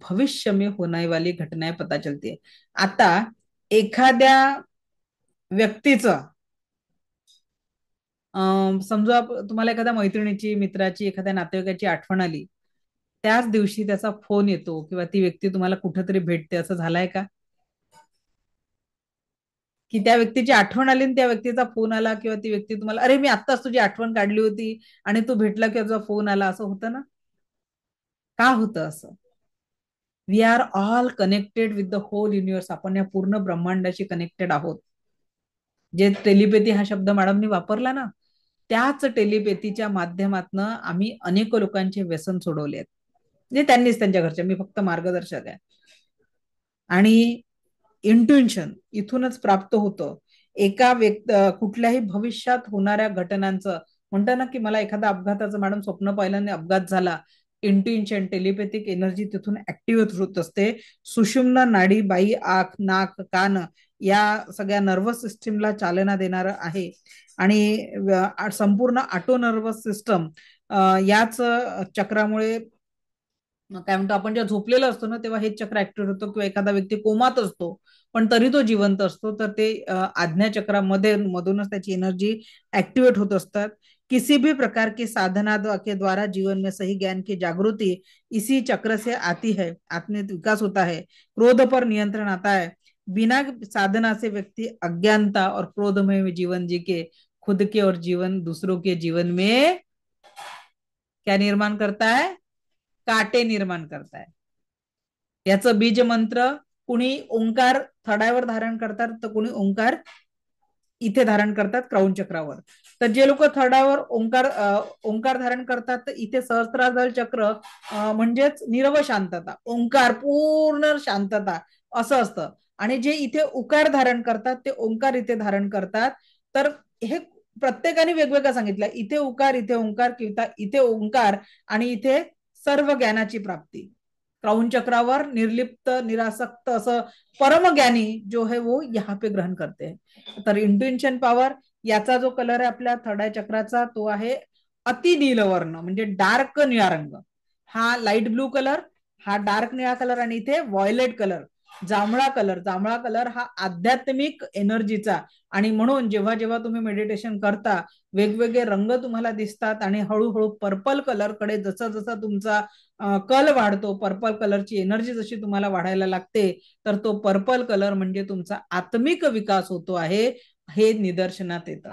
भविष्य में होने वाली घटनाएं पता चलती है. आता एखाद्या व्यक्तीचं समजा तुम्हाला एखाद्या मैत्रिणीची, मित्राची, एखाद्या नातेवाईकाची आठवण आली, त्याच दिवशी त्याचा फोन येतो किंवा ती व्यक्ती तुम्हाला कुठेतरी भेटते, असं झालंय का? की त्या व्यक्तीची आठवण आली आणि त्या व्यक्तीचा फोन आला किंवा ती व्यक्ती तुम्हाला, अरे मी आत्ताच तुझी आठवण काढली होती आणि तू भेटला किंवा तुझा फोन आला, असं होतं ना? का होतं असं? We are all connected with the whole universe. आपण या पूर्ण ब्रह्मांडाशी कनेक्टेड आहोत. जे टेलिपॅथी हा शब्द मॅडमनी वापरला ना, त्याच टेलिपॅथीच्या माध्यमातून आम्ही अनेक लोकांचे व्यसन सोडवले आहेत. म्हणजे त्यांनीच, त्यांच्या घरच्या, मी फक्त मार्गदर्शक आहे. आणि इंट्युशन इथूनच प्राप्त होतं. एका कुठल्याही भविष्यात होणाऱ्या घटनांचं म्हणतात ना, की मला एखादा अपघाताचं मॅडम स्वप्न पाहिलं आणि अपघात झाला, इंट्युशन, टेलिपॅथिक एनर्जी तिथून ऍक्टिव्ह होत असते. सुषुम्ना नाडी बाई, आख, नाक, कान या सगळ्या नर्वस सिस्टीमला चालना देणार आहे. आणि संपूर्ण ऑटो नर्वस सिस्टम याच चक्रामुळे, काय म्हणतो आपण, जेव्हा झोपलेलो असतो ना तेव्हा हे चक्र ऍक्टिव्ह होतो, किंवा एखादा व्यक्ती कोमात असतो पण तरी तो जिवंत असतो, तर ते आज्ञा चक्रामध्ये मधूनच त्याची एनर्जी ऍक्टिवेट होत असतात. किसी भी प्रकार की साधना के द्वारा जीवन में सही ज्ञान की जागृति इसी चक्र से आती है. आत्मिक विकास होता है, क्रोध पर नियंत्रण आता है. बिना साधना से व्यक्ति अज्ञानता और क्रोधमय जीवन जी के खुद के और जीवन दूसरों के जीवन में क्या निर्माण करता है? काटे निर्माण करताय. याचं बीज मंत्र कुणी ओंकार थडावर धारण करतात, तर कुणी ओंकार इथे धारण करतात क्राउन चक्रावर. तर जे लोक थडावर ओंकार धारण करतात तर इथे सहस्त्रार चक्र म्हणजेच निरव शांतता, ओंकार पूर्ण शांतता असं असतं. आणि जे इथे उकार धारण करतात ते ओंकार इथे धारण करतात. तर हे प्रत्येकाने वेगवेगळं सांगितलं, इथे उकार, इथे ओंकार, किंवा इथे ओंकार आणि इथे सर्व ज्ञानाची प्राप्ती. क्राउन चक्रावर निर्लिप्त, निरासक्त असं परम ज्ञानी जो है वो यहाँ पे ग्रहण करते हैं. तर इंट्युशन पॉवर याचा जो कलर आहे आपल्या थर्ड आय चक्राचा तो आहे अति नीलवर्ण, म्हणजे डार्क निळा रंग. हा लाईट ब्लू कलर, हा डार्क निळा कलर, आणि इथे व्हायोलेट कलर, जांभळा कलर. जांभळा कलर हा आध्यात्मिक एनर्जीचा. आणि म्हणून जेव्हा जेव्हा तुम्ही मेडिटेशन करता वेगवेगळे रंग तुम्हाला दिसतात आणि हळूहळू पर्पल कलर कडे जसं जसं तुमचा कल वाढतो, पर्पल कलरची एनर्जी जशी तुम्हाला वाढायला लागते, तर तो पर्पल कलर म्हणजे तुमचा आत्मिक विकास होतो आहे हे निदर्शनात येतं.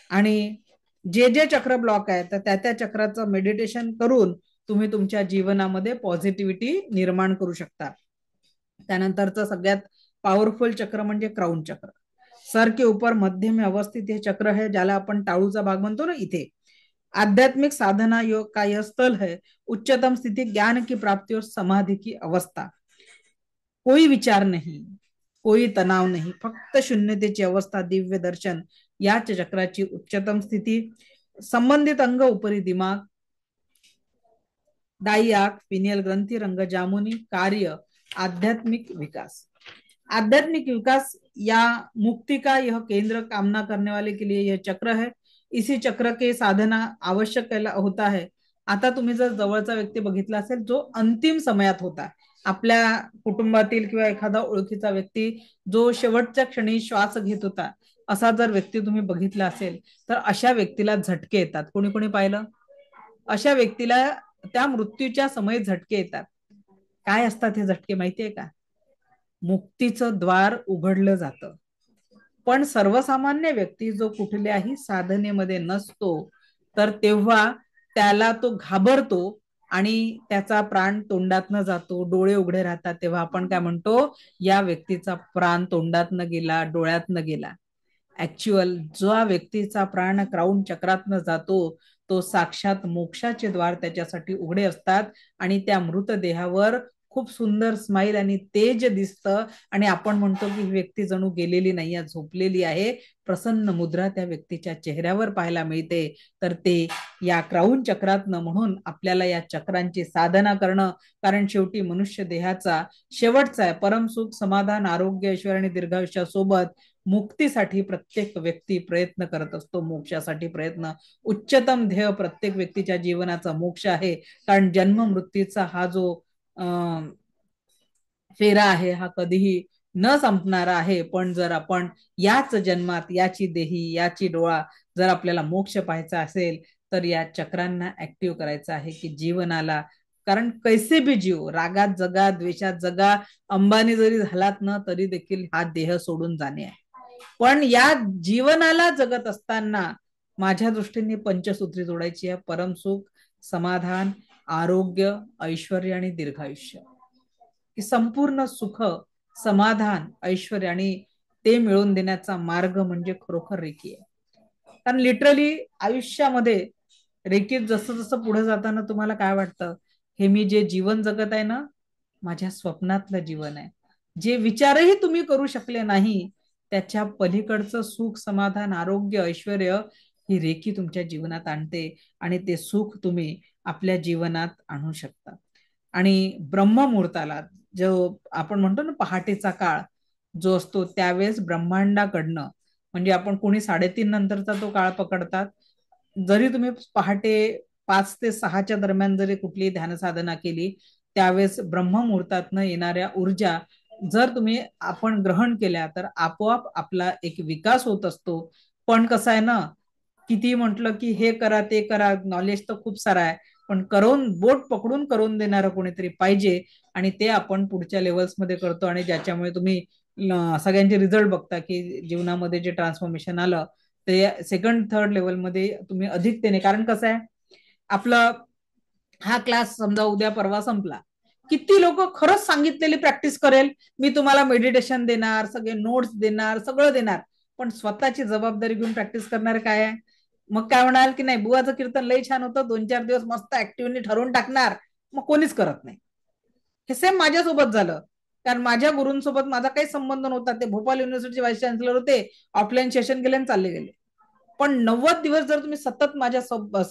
आणि जे जे चक्र ब्लॉक आहे तर त्या चक्राचं मेडिटेशन करून तुम्ही तुमच्या जीवनामध्ये पॉझिटिव्हिटी निर्माण करू शकता. त्यानंतरचं सगळ्यात पॉवरफुल चक्र म्हणजे क्राउन चक्र. सर के ऊपर मध्य में अवस्थित हे चक्र है, ज्याला आपण टाळूचा भाग म्हणतो ना. इथे आध्यात्मिक साधना योग का यह स्थल है, उच्चतम स्थिति, ज्ञान की प्राप्ति और समाधि की अवस्था. कोई विचार नहीं, कोई तणाव नहीं, फक्त शून्यतेची अवस्था, दिव्य दर्शन. याच चक्राची उच्चतम स्थिती. संबंधित अंग उपरी दिमाग, दाई आंख, पिनियल ग्रंथी, रंग जामुनी. कार्य आध्यात्मिक विकास. आध्यात्मिक विकास या मुक्ति का यह केंद्र कामना करने वाले के लिए यह चक्र है. इसी चक्र के साधना आवश्यक होता है. आता तुम्ही जर जवळचा व्यक्ती बघितला असेल जो अंतिम समयात होता, आपल्या कुटुंबातील किंवा एखादा ओळखीचा व्यक्ती जो शेवटच्या क्षणी श्वास घेत होता, असा जर व्यक्ती तुम्ही बघितला असेल तर अशा व्यक्तीला झटके येतात. कोणी कोणी पाहिलं? अशा व्यक्तीला त्या मृत्यूच्या समयी झटके येतात. काय असतात हे झटके माहितीये का? मुक्तीचं द्वार उघडलं जातं. पण सर्वसामान्य व्यक्ती जो कुठल्याही साधनेमध्ये नसतो तर तेव्हा त्याला तो घाबरतो आणि त्याचा प्राण तोंडातनं जातो, डोळे उघडे राहतात. तेव्हा आपण काय म्हणतो? या व्यक्तीचा प्राण तोंडातनं गेला, डोळ्यातनं गेला. ऍक्च्युअल जो व्यक्तीचा प्राण क्राऊन चक्रातनं जातो तो साक्षात मोक्षाचे द्वार त्याच्यासाठी उघडे असतात आणि त्या मृतदेहावर खूप सुंदर स्माईल आणि तेज दिसतं आणि आपण म्हणतो की ही व्यक्ती जणू गेलेली नाही आहे, झोपलेली आहे. प्रसन्न मुद्रा त्या व्यक्तीच्या चेहऱ्यावर पाहायला मिळते. तर ते या क्राऊन चक्रातनं, म्हणून आपल्याला या चक्रांची साधना करणं, कारण शेवटी मनुष्य देहाचा शेवटचा आहे. परमसुख, समाधान, आरोग्य, ऐश्वर्य आणि दीर्घायुष्यासोबत मुक्तीसाठी प्रत्येक व्यक्ती प्रयत्न करत असतो. मोक्षासाठी प्रयत्न, उच्चतम ध्येय प्रत्येक व्यक्तीच्या जीवनाचा मोक्ष आहे. कारण जन्म मृत्यूचा हा जो फेरा आहे हा कधीही न संपणारा आहे. पण जर आपण याच जन्मात, याची देही, याची डोळा, जर आपल्याला मोक्ष पाहायचा असेल तर या चक्रांना ऍक्टिव्ह करायचं आहे की जीवनाला. कारण कैसे भी जीव, रागात जगा, द्वेषात जगा, अंबानी जरी झालात ना तरी देखील हा देह सोडून जाणे आहे. पण या जीवनाला जगत असताना माझ्या दृष्टीने पंचसूत्री जोडायची आहे: परमसुख, समाधान, आरोग्य, ऐश्वर्य आणि दीर्घायुष्य. की संपूर्ण सुख, समाधान, ऐश्वर्य आणि ते मिळवून देण्याचा मार्ग म्हणजे खरोखर रेकी आहे. कारण लिटरली आयुष्यामध्ये रेकीत जसं जसं पुढे जाताना तुम्हाला काय वाटतं? हे मी जे जीवन जगत आहे ना, माझ्या स्वप्नातलं जीवन आहे. जे विचारही तुम्ही करू शकले नाही त्याच्या पलीकडचं सुख, समाधान, आरोग्य, ऐश्वर्य ही रेकी तुमच्या जीवनात आणते आणि ते सुख तुम्ही आपल्या जीवनात आणू शकता. आणि ब्रह्ममुहूर्ताला, जो आपण म्हणतो ना पहाटेचा काळ जो असतो, त्यावेळेस ब्रह्मांडाकडनं, म्हणजे आपण कोणी 3:30 नंतरचा तो काळ पकडतात. जरी तुम्ही पहाटे 5 ते 6च्या दरम्यान जरी कुठली ध्यान साधना केली, त्यावेळेस ब्रह्ममुहूर्तातनं येणाऱ्या ऊर्जा जर तुम्ही आपण ग्रहण केल्या तर आपोआप आपला एक विकास होत असतो. पण कसं आहे ना, किती म्हटलं की हे करा ते करा, नॉलेज तर खूप सारा आहे, पण करून बोट पकडून करून देणारं कोणीतरी पाहिजे. आणि ते आपण पुढच्या लेवल्स मध्ये करतो आणि ज्याच्यामुळे तुम्ही सगळ्यांचे रिझल्ट बघता की जीवनामध्ये जे ट्रान्सफॉर्मेशन आलं ते सेकंड थर्ड लेवलमध्ये तुम्ही अधिकतेने. कारण कसं आहे, आपलं हा क्लास समजा उद्या परवा संपला, किती लोक खरंच सांगितलेली प्रॅक्टिस करेल, मी तुम्हाला मेडिटेशन देणार, सगळे नोट्स देणार, सगळं देणार, पण स्वतःची जबाबदारी घेऊन प्रॅक्टिस करणार काय आहे? मग काय म्हणाल की नाही बुवाचं कीर्तन लई छान होतं, 2-4 दिवस मस्त ऍक्टिव्हली ठरवून टाकणार, मग कोणीच करत नाही. हे सेम माझ्यासोबत झालं. कारण माझ्या गुरूंसोबत माझा काही संबंध नव्हता. ते भोपाळ युनिव्हर्सिटी व्हाईस चान्सलर होते, ऑफलाईन सेशन गेले आणि चालले गेले. पण 90 दिवस जर तुम्ही सतत माझ्या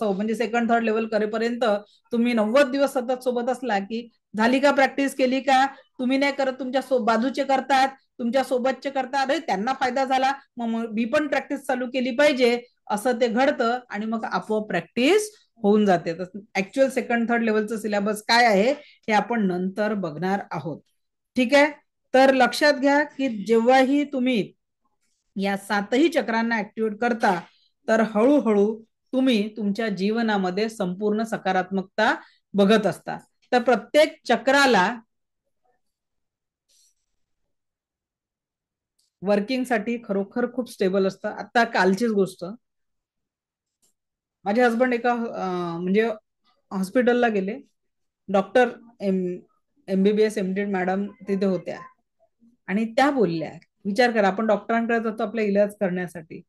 म्हणजे सेकंड थर्ड लेवल करेपर्यंत तुम्ही 90 दिवस सतत सोबत असला की झाली का प्रॅक्टिस, केली का? तुम्ही नाही करत, तुमच्या बाजूचे करतात, तुमच्या सोबतचे करतात, अरे त्यांना फायदा झाला मग मी पण प्रॅक्टिस चालू केली पाहिजे, असं ते घडतं आणि मग आपोआप प्रॅक्टिस होऊन जाते. ऍक्च्युअल सेकंड थर्ड लेवलचं सिलेबस काय आहे हे आपण नंतर बघणार आहोत. ठीक आहे, तर लक्षात घ्या की जेव्हाही तुम्ही या 7ही चक्रांना ऍक्टिव्हेट करता तर हळूहळू तुम्ही तुमच्या जीवनामध्ये संपूर्ण सकारात्मकता बघत असता. तर प्रत्येक चक्राला वर्किंग साठी खरोखर खूप स्टेबल असतं. आता कालचीच गोष्ट, माझे हसबंड एका म्हणजे हॉस्पिटलला गेले. डॉक्टर MBBS MD मॅडम तिथे होत्या आणि त्या बोलल्या, विचार करा आपण डॉक्टरांकडे जातो आपला इलाज करण्यासाठी,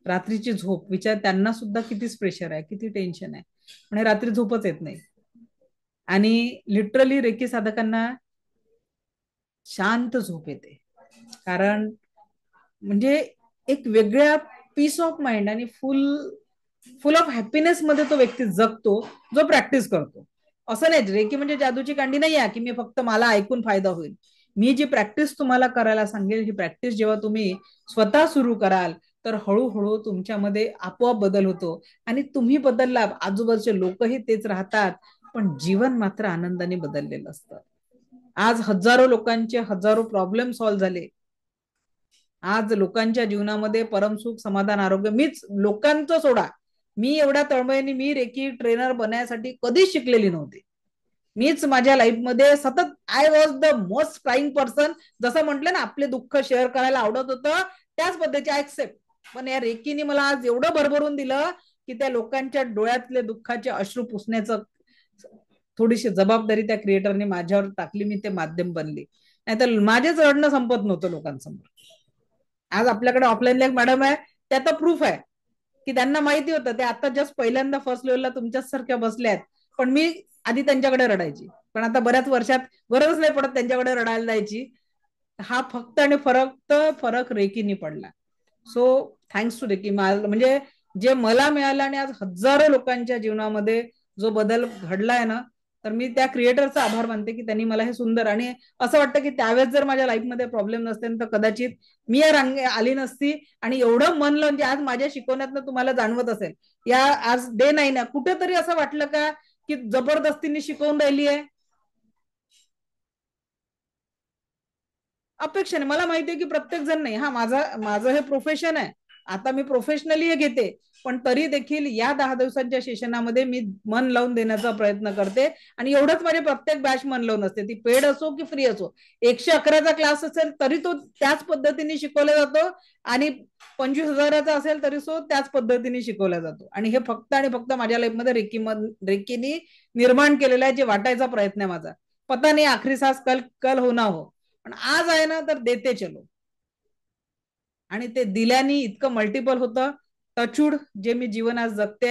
रात्रीची झोप, विचार त्यांना सुद्धा कितीच प्रेशर आहे, किती टेन्शन आहे, म्हणजे रात्री झोपच येत नाही. आणि लिटरली रेकी साधकांना शांत झोप येते, कारण म्हणजे एक वेगळ्या पीस ऑफ माइंड आणि फुल ऑफ हॅपीनेस मध्ये तो व्यक्ती जगतो जो प्रॅक्टिस करतो. असं नाही रेकी म्हणजे जादूची कांडी नाही आहे की मी फक्त मला ऐकून फायदा होईल. मी जी प्रॅक्टिस तुम्हाला करायला सांगेल, ही प्रॅक्टिस जेव्हा तुम्ही स्वतः सुरू कराल तर हळूहळू तुमच्यामध्ये आपोआप बदल होतो आणि तुम्ही बदलला, आजूबाजूचे लोकही तेच राहतात, पण जीवन मात्र आनंदाने बदललेलं असतं. आज हजारो लोकांचे हजारो प्रॉब्लेम सॉल्व्ह झाले, आज लोकांच्या जीवनामध्ये परमसुख, समाधान, आरोग्य, मीच लोकांचं सोडा, मी एवढ्या तळमळीने मी रेकी ट्रेनर बनायसाठी कधीच शिकलेली नव्हती. मीच माझ्या लाईफमध्ये सतत I was the most trying person. जसं म्हटलं ना, आपले दुःख शेअर करायला आवडत होतं, त्याच पद्धतीचे ऍक्सेप्ट. पण या रेकीने मला आज एवढं भरभरून दिलं की त्या लोकांच्या डोळ्यातले दुःखाचे अश्रू पुसण्याचं थोडीशी जबाबदारी त्या क्रिएटरने माझ्यावर टाकली. मी ते माध्यम बनले, नाहीतर माझेच रडणं संपत नव्हतं लोकांसमोर. आज आपल्याकडे ऑफलाईन एक मॅडम आहे, त्याचा प्रूफ आहे की त्यांना माहिती होतं, ते आता जस्ट पहिल्यांदा फर्स्ट लेवलला तुमच्याच सारख्या बसल्या आहेत, पण मी आधी त्यांच्याकडे रडायची, पण आता बऱ्याच वर्षात गरज नाही पडत त्यांच्याकडे रडायला जायची. हा फक्त आणि फरक रेकीनी पडला. So thanks to reiki. म्हणजे जे मला मिळालं आणि आज हजारो लोकांच्या जीवनामध्ये जो बदल घडलाय ना, तर मी त्या क्रिएटरचा आभार मानते की त्यांनी मला हे सुंदर, आणि असं वाटतं की त्यावेळेस जर माझ्या लाईफमध्ये प्रॉब्लेम नसते तर कदाचित मी या रांगे आली नसती. आणि एवढं मन लावून जे आज माझ्या शिकवण्यातनं तुम्हाला जाणवत असेल, या आज डे नाही ना, कुठेतरी असं वाटलं का की जबरदस्तीने शिकवून राहिली आहे? अपेक्षाने. मला माहितीये की प्रत्येक जण नाही, हा माझं हे प्रोफेशन आहे, आता मी प्रोफेशनली हे घेते, पण तरी देखील या 10 दिवसांच्या सेशनामध्ये मी मन लावून देण्याचा प्रयत्न करते. आणि एवढंच, माझे प्रत्येक बॅच मन लावून असते, ती पेड असो की फ्री असो. 111चा क्लास असेल तरी तो त्याच पद्धतीने शिकवला जातो, आणि 25,000चा असेल तरी तो त्याच पद्धतीने शिकवला जातो. आणि हे फक्त आणि फक्त माझ्या लाईफमध्ये रेकीनी निर्माण केलेला आहे, जे वाटायचा प्रयत्न आहे माझा. पता नाही आखरी सांस कल हो ना हो, पण आज आहे ना तर देते चलो. आणि ते दिल्याने इतकं मल्टिपल होतं. टचूड जे मी जीवन आज जगते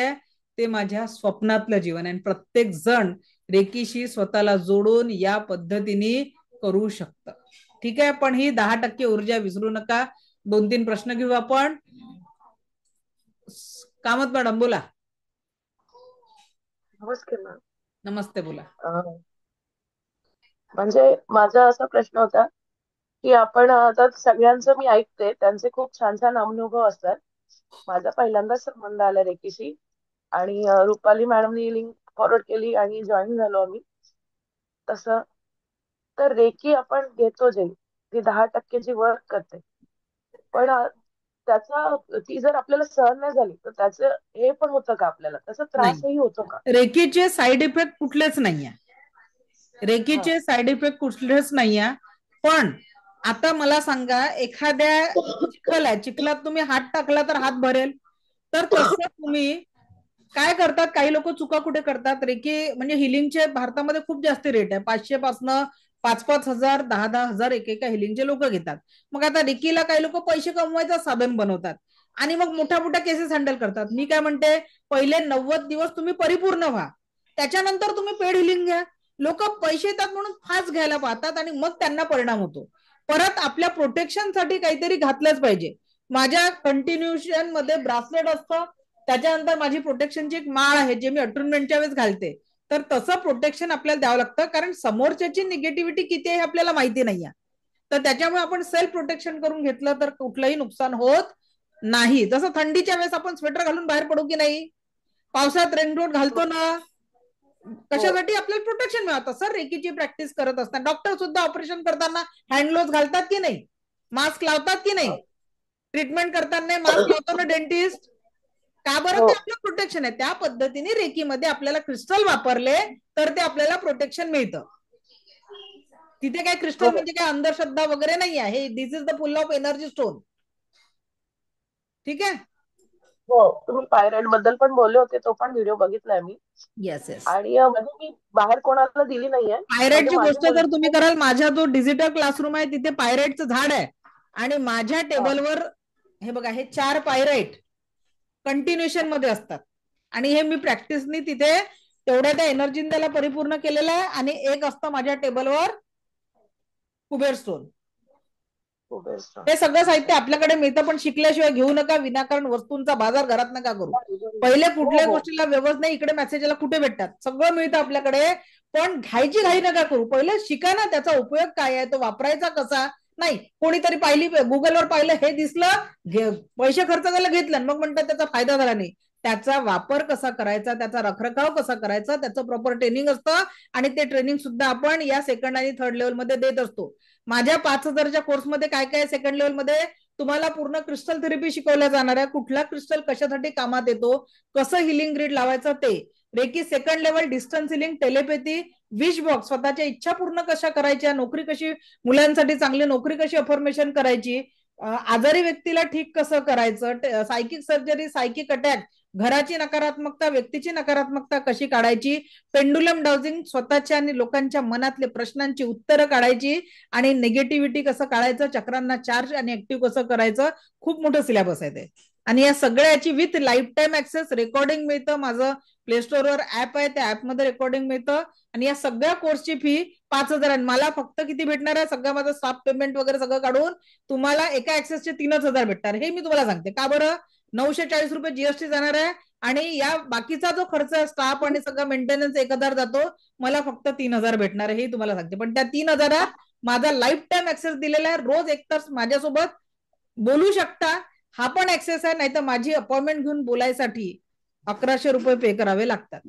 ते माझ्या स्वप्नातलं जीवन आहे. आणि प्रत्येक जण रेकीशी स्वतःला जोडून या पद्धतीने करू शकतं. ठीक आहे, पण ही 10% ऊर्जा विसरू नका. 2-3 प्रश्न घेऊ आपण. कामत मॅडम बोला. नमस्कार मॅम. नमस्ते, बोला. म्हणजे माझा असा प्रश्न होता की आपण आता सगळ्यांचं मी ऐकते, त्यांचे खूप छान छान अनुभव असतात. माझा पहिल्यांदाच संबंध आला रेकीशी, आणि रुपाली मॅडमनी लिंक फॉरवर्ड केली आणि जॉईन झालो आम्ही. तसं तर रेकी आपण घेतो जे ती 10% जी वर्क करते, पण त्याचा ती जर आपल्याला सहन नाही झाली तर त्याचं हे पण होतं का आपल्याला, त्याचा त्रासही होतो का? रेकीचे साईड इफेक्ट कुठलेच नाहीये. रेकीचे साईड इफेक्ट कुठलेच नाहीये. पण आता मला सांगा, एखाद्या चिखलात तुम्ही हात टाकला तर हात भरेल, तर तसं तुम्ही काय करतात, काही लोक चुका कुठे करतात. रेकी म्हणजे हिलिंगचे भारतामध्ये खूप जास्त रेट आहे, 500 पासनं 5-5 हजार, 10-10 हजार एकेका हिलिंगचे लोक घेतात. मग आता रेकीला काही लोक पैसे कमवायचं साधन बनवतात आणि मग मोठ्या मोठ्या केसेस हँडल करतात. मी काय म्हणते, पहिले 90 दिवस तुम्ही परिपूर्ण व्हा, त्याच्यानंतर तुम्ही पेड हिलिंग घ्या. लोक पैसे येतात म्हणून फास्ट घ्यायला पाहतात आणि मग त्यांना परिणाम होतो. परत आपल्या प्रोटेक्शनसाठी काहीतरी घातलंच पाहिजे. माझ्या कंटिन्युएशन मध्ये ब्रासलेट असतं, त्याच्यानंतर माझी प्रोटेक्शनची एक माळ आहे जे मी अटुनमेंटच्या वेळेस घालते. तर तसं प्रोटेक्शन आपल्याला द्यावं लागतं, कारण समोरच्याची निगेटिव्हिटी किती आहे हे आपल्याला माहिती नाहीये. तर त्याच्यामुळे आपण सेल्फ प्रोटेक्शन करून घेतलं तर कुठलंही नुकसान होत नाही. जसं थंडीच्या वेळेस आपण स्वेटर घालून बाहेर पडू की नाही, पावसात रेनकोट घालतो ना, कशासाठी? आपल्याला प्रोटेक्शन मिळतं. सर रेकीची प्रॅक्टिस करत असताना डॉक्टर सुद्धा ऑपरेशन करताना हँड ग्लोव्ह घालतात की नाही, मास्क लावतात की नाही, ट्रीटमेंट करताना मास्क लावतो ना डेंटिस्ट, का बरं? ते आपलं प्रोटेक्शन आहे. त्या पद्धतीने रेकीमध्ये आपल्याला क्रिस्टल वापरले तर ते आपल्याला प्रोटेक्शन मिळतं. तिथे काय क्रिस्टल म्हणजे काय अंधश्रद्धा वगैरे नाही आहे. This is the full of energy stone. ठीक आहे. हो, तुम्ही पायराइड बद्दल पण बोलले होते, तो पण व्हिडिओ बघितलाय मी. Yes yes. आणि म्हणजे मी बाहेर कोणाला दिली नाहीये. पायराइडची गोष्ट जर तुम्ही कराल, माझा जो डिजिटल क्लासरूम आहे तिथे पायराइडचं झाड आहे, आणि माझ्या टेबलवर हे बघा, हे 4 पायराइट कंटिन्युएशन मध्ये असतात. आणि हे मी प्रॅक्टिसनी तिथे तेवढ्या त्या एनर्जीने त्याला परिपूर्ण केलेलं आहे. आणि एक असतं माझ्या टेबलवर कुबेर स्टोन. हे सगळं साहित्य आपल्याकडे मिळतं, पण शिकल्याशिवाय घेऊ नका. विनाकारण वस्तूंचा बाजार घरात नका करू. पहिले कुठल्याही गोष्टीला व्यवस्था नाही, इकडे मेसेजला कुठे भेटतात, सगळं मिळतं आपल्याकडे, पण घ्यायची घाई नका करू. पहिले शिका ना त्याचा उपयोग काय आहे, तो वापरायचा कसा. नाही, कोणीतरी पाहिली, गुगलवर पाहिलं, हे दिसलं, पैसे खर्च करायला घेतलं, मग म्हणतात त्याचा फायदा झाला नाही. त्याचा वापर कसा करायचा, त्याचा रखरखाव कसा करायचा, त्याचं प्रॉपर ट्रेनिंग असतं. आणि ते ट्रेनिंग सुद्धा आपण या सेकंड आणि थर्ड लेवल मध्ये देत असतो. माझ्या 5,000च्या कोर्समध्ये काय काय सेकंड लेवल मध्ये तुम्हाला पूर्ण क्रिस्टल थेरपी शिकवल्या जाणार आहे, कुठला क्रिस्टल कशासाठी कामात येतो, कसं हिलिंग ग्रीड लावायचं ते, reiki second level, distance healing, telepathy, wish box, स्वतःच्या इच्छा पूर्ण कशा करायच्या, नोकरी कशी, मुलांसाठी चांगली नोकरी कशी अफर्मेशन करायची, आजारी व्यक्तीला ठीक कसं करायचं, सायकिक सर्जरी, सायकिक अटॅक, घराची नकारात्मकता, व्यक्तीची नकारात्मकता कशी काढायची, पेंडुलम डाउजिंग, स्वतःच्या आणि लोकांच्या मनातले प्रश्नांची उत्तरं काढायची आणि निगेटिव्हिटी कसं काढायचं, चक्रांना चार्ज आणि ऍक्टिव्ह कसं करायचं, खूप मोठं सिलेबस आहे ते. आणि या सगळ्याची with lifetime access, recording मिळतं, माझं प्ले स्टोअरवर ऍप आहे, त्या ऍपमध्ये रेकॉर्डिंग मिळतं. आणि या सगळ्या कोर्सची फी 5,000 आहे. मला फक्त किती भेटणार आहे, सगळं माझं स्टाफ पेमेंट वगैरे सगळं काढून तुम्हाला एका ऍक्सेसचे 3,000 भेटणार. हे मी तुम्हाला सांगते. का बरं? 940 रुपये जीएसटी जाणार आहे आणि या बाकीचा जो खर्च आहे, स्टाफ आणि सगळं मेंटेनन्स 1,000 जातो, मला फक्त 3,000 भेटणार आहे, हे तुम्हाला सांगते. पण त्या 3,000 माझा लाईफ टाईम ऍक्सेस दिलेला आहे. रोज एक तास माझ्यासोबत बोलू शकता, हा पण ऍक्सेस आहे. नाही तर माझी अपॉइंटमेंट घेऊन बोलायसाठी 1,100 रुपये पे करावे लागतात,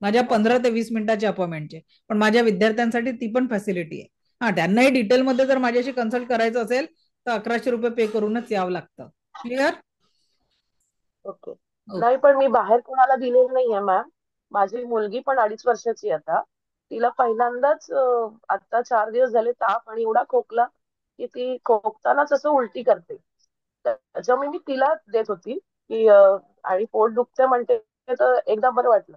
माझ्या 15 ते 20 मिनिटाच्या अपॉइंटमेंटचे. पण माझ्या विद्यार्थ्यांसाठी ती पण फॅसिलिटी आहे. हा, त्यांनाही डिटेलमध्ये जर माझ्याशी कन्सल्ट करायचं असेल तर 1,100 रुपये पे करूनच यावं लागतं. क्लिअर? ओके. नाही, पण मी बाहेर कोणाला दिलेलं नाहीये मॅम. माझी मुलगी पण 2.5 वर्षाची आता. तिला पहिल्यांदाच आता 4 दिवस झाले ताप आणि एवढा खोकला की ती खोकतानाच असं उलटी करते. त्याच्यामुळे मी तिला देत होती की आणि पोट दुखते म्हणते, तर एकदा बरं वाटलं.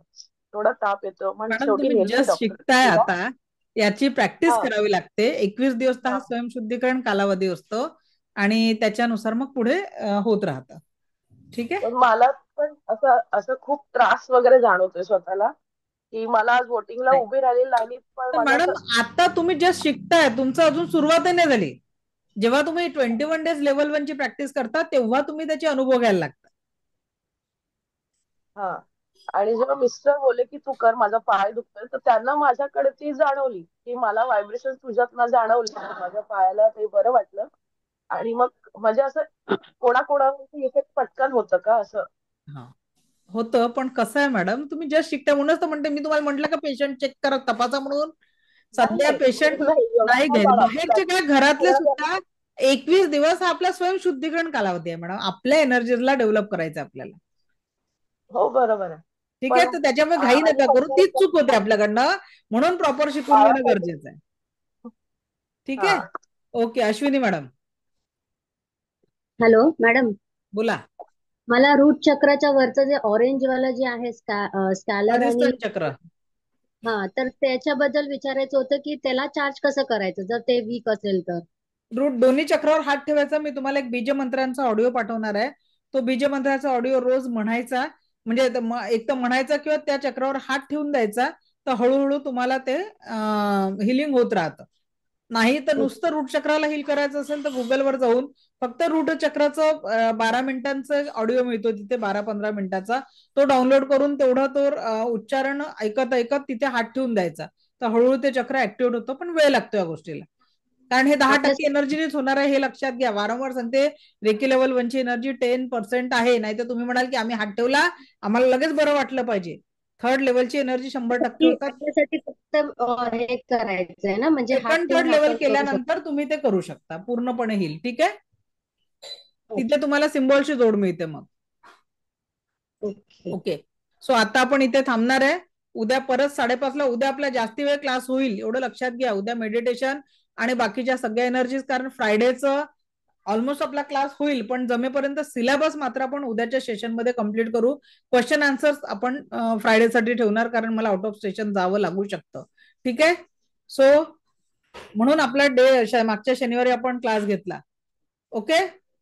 थोडा ताप येतो म्हणून मॅडम, शेवटी तुम्ही नेली जस्ट डॉक्टर. शिकताय आता, याची प्रॅक्टिस हा करावी लागते. 21 दिवस तर हा हा स्वयंशुद्धीकरण कालावधी असतो आणि त्याच्यानुसार मग पुढे होत राहतं. ठीक आहे. पण मला पण असं असं खूप त्रास वगैरे जाणवतोय स्वतःला की मला आज वोटिंगला नाही. उभी राहिलेली लाईनीत पण तर माझं मॅडम, असं. आता तुम्ही जस्ट शिकताय, तुमचं अजून सुरुवातही नाही झाली. जेव्हा तुम्ही 21 डेज लेवल 1 ची प्रॅक्टिस करता तेव्हा तुम्ही त्याचे अनुभव घ्यायला लागता. हा, आणि जेव्हा मिस्टर बोलले की तू कर, माझा पाय दुखतोय, तर त्यांना माझ्याकडे ती जाणवली की मला व्हायब्रेशन तुझ्यात जाणवली, माझ्या पायाला ते बरं वाटलं. आणि मग म्हणजे असं कोणाकोणावरती इफेक्ट पटकन होतं का असं? हा, होतं. पण कसं आहे मॅडम, तुम्ही जस्ट शिकता म्हणूनच तर म्हणते मी. तुम्हाला म्हटलं का पेशंट चेक करा, तपासा म्हणून? नाही सध्या नाही पेशंट नाही, एवढं नाही नाही घ्यायचे, मॅडम. बाहेरचे काय, घरातले सुद्धा. 21 दिवस हा आपला स्वयंशुद्धीकरण कालावधी आहे मॅडम. आपल्या एनर्जीला डेव्हलप करायचं आपल्याला. हो, बरोबर आहे. ठीक आहे. पण तर त्याच्यामुळे घाई आणि नका करू, फक्त तीच चूक होते आपल्याकडनं. म्हणून प्रॉपर शिकून घेणं पायासाठी. गरजेचं आहे. ठीक हा, आहे. Okay, Ashwini madam hello madam, बोला. मला रूट चक्राच्या वरचं जे ऑरेंज वाला जे आहे स्कॅलर आणि स्वादिष्टान चक्र. हा, तर त्याच्याबद्दल विचारायचं होतं की त्याला चार्ज कसं करायचं जर ते वीक असेल तर? रूट दोन्ही चक्रावर हात ठेवायचा. मी तुम्हाला एक बीज मंत्रांचा ऑडिओ पाठवणार आहे. तो बीज मंत्राचा ऑडिओ रोज म्हणायचा. म्हणजे एक तर म्हणायचा किंवा त्या चक्रावर हात ठेवून द्यायचा. तर हळूहळू तुम्हाला ते हिलिंग होत राहतं. नाही तर नुसतं रूट चक्राला हिल करायचं असेल तर गुगलवर जाऊन फक्त रूट चक्राचं 12 मिनिटांचं ऑडिओ मिळतो तिथे, 12-15 मिनिटाचा. तो डाउनलोड करून तेवढं तो उच्चारण ऐकत ऐकत तिथे हात ठेवून द्यायचा. तर हळूहळू ते चक्र ऍक्टिव्ह होतं. पण वेळ लागतो या गोष्टीला, कारण हे 10% एनर्जीनेच होणार आहे, हे लक्षात घ्या. वारंवार सांगते, रेकी लेवल 1 ची एनर्जी 10% आहे. नाही तर तुम्ही म्हणाल की आम्ही हात ठेवला, आम्हाला लगेच बरं वाटलं पाहिजे. 3rd लेवलची एनर्जी 100% होतात. आपल्यासाठी फक्त हे करायचंय ना, म्हणजे हात 2nd, 3rd ठेवून लेवल आपण करू शकतो. केल्यानंतर तुम्ही ते करू शकता पूर्णपणे हिल. ठीक आहे. तिथे तुम्हाला सिम्बॉलची जोड मिळते मग. ओके. सो आता आपण इथे थांबणार आहे. उद्या परत 5:30 ला उद्या आपला जास्ती वेळ क्लास होईल, एवढं लक्षात घ्या. उद्या मेडिटेशन आणि बाकीच्या सगळ्या एनर्जीज, कारण फ्रायडेचं ऑलमोस्ट आपला क्लास होईल, पण जमेपर्यंत सिलेबस मात्र आपण उद्याच्या सेशनमध्ये कम्प्लीट करू. क्वेश्चन आन्सर्स आपण फ्रायडेसाठी ठेवणार, कारण मला आउट ऑफ स्टेशन जावं लागू शकतं. ठीक आहे. सो म्हणून आपला मागच्या शनिवारी आपण क्लास घेतला. ओके.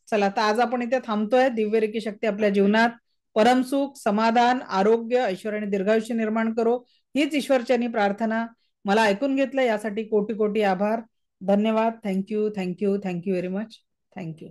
चला, तर आज आपण इथे थांबतोय. दिव्य रेकी शक्ती आपल्या जीवनात परमसुख, समाधान, आरोग्य, ऐश्वर्य आणि दीर्घायुष्य निर्माण करो, हीच ईश्वरचरणी प्रार्थना. मला ऐकून घेतलं यासाठी कोटी कोटी आभार. धन्यवाद. Thank you, thank you, thank you very much. Thank you.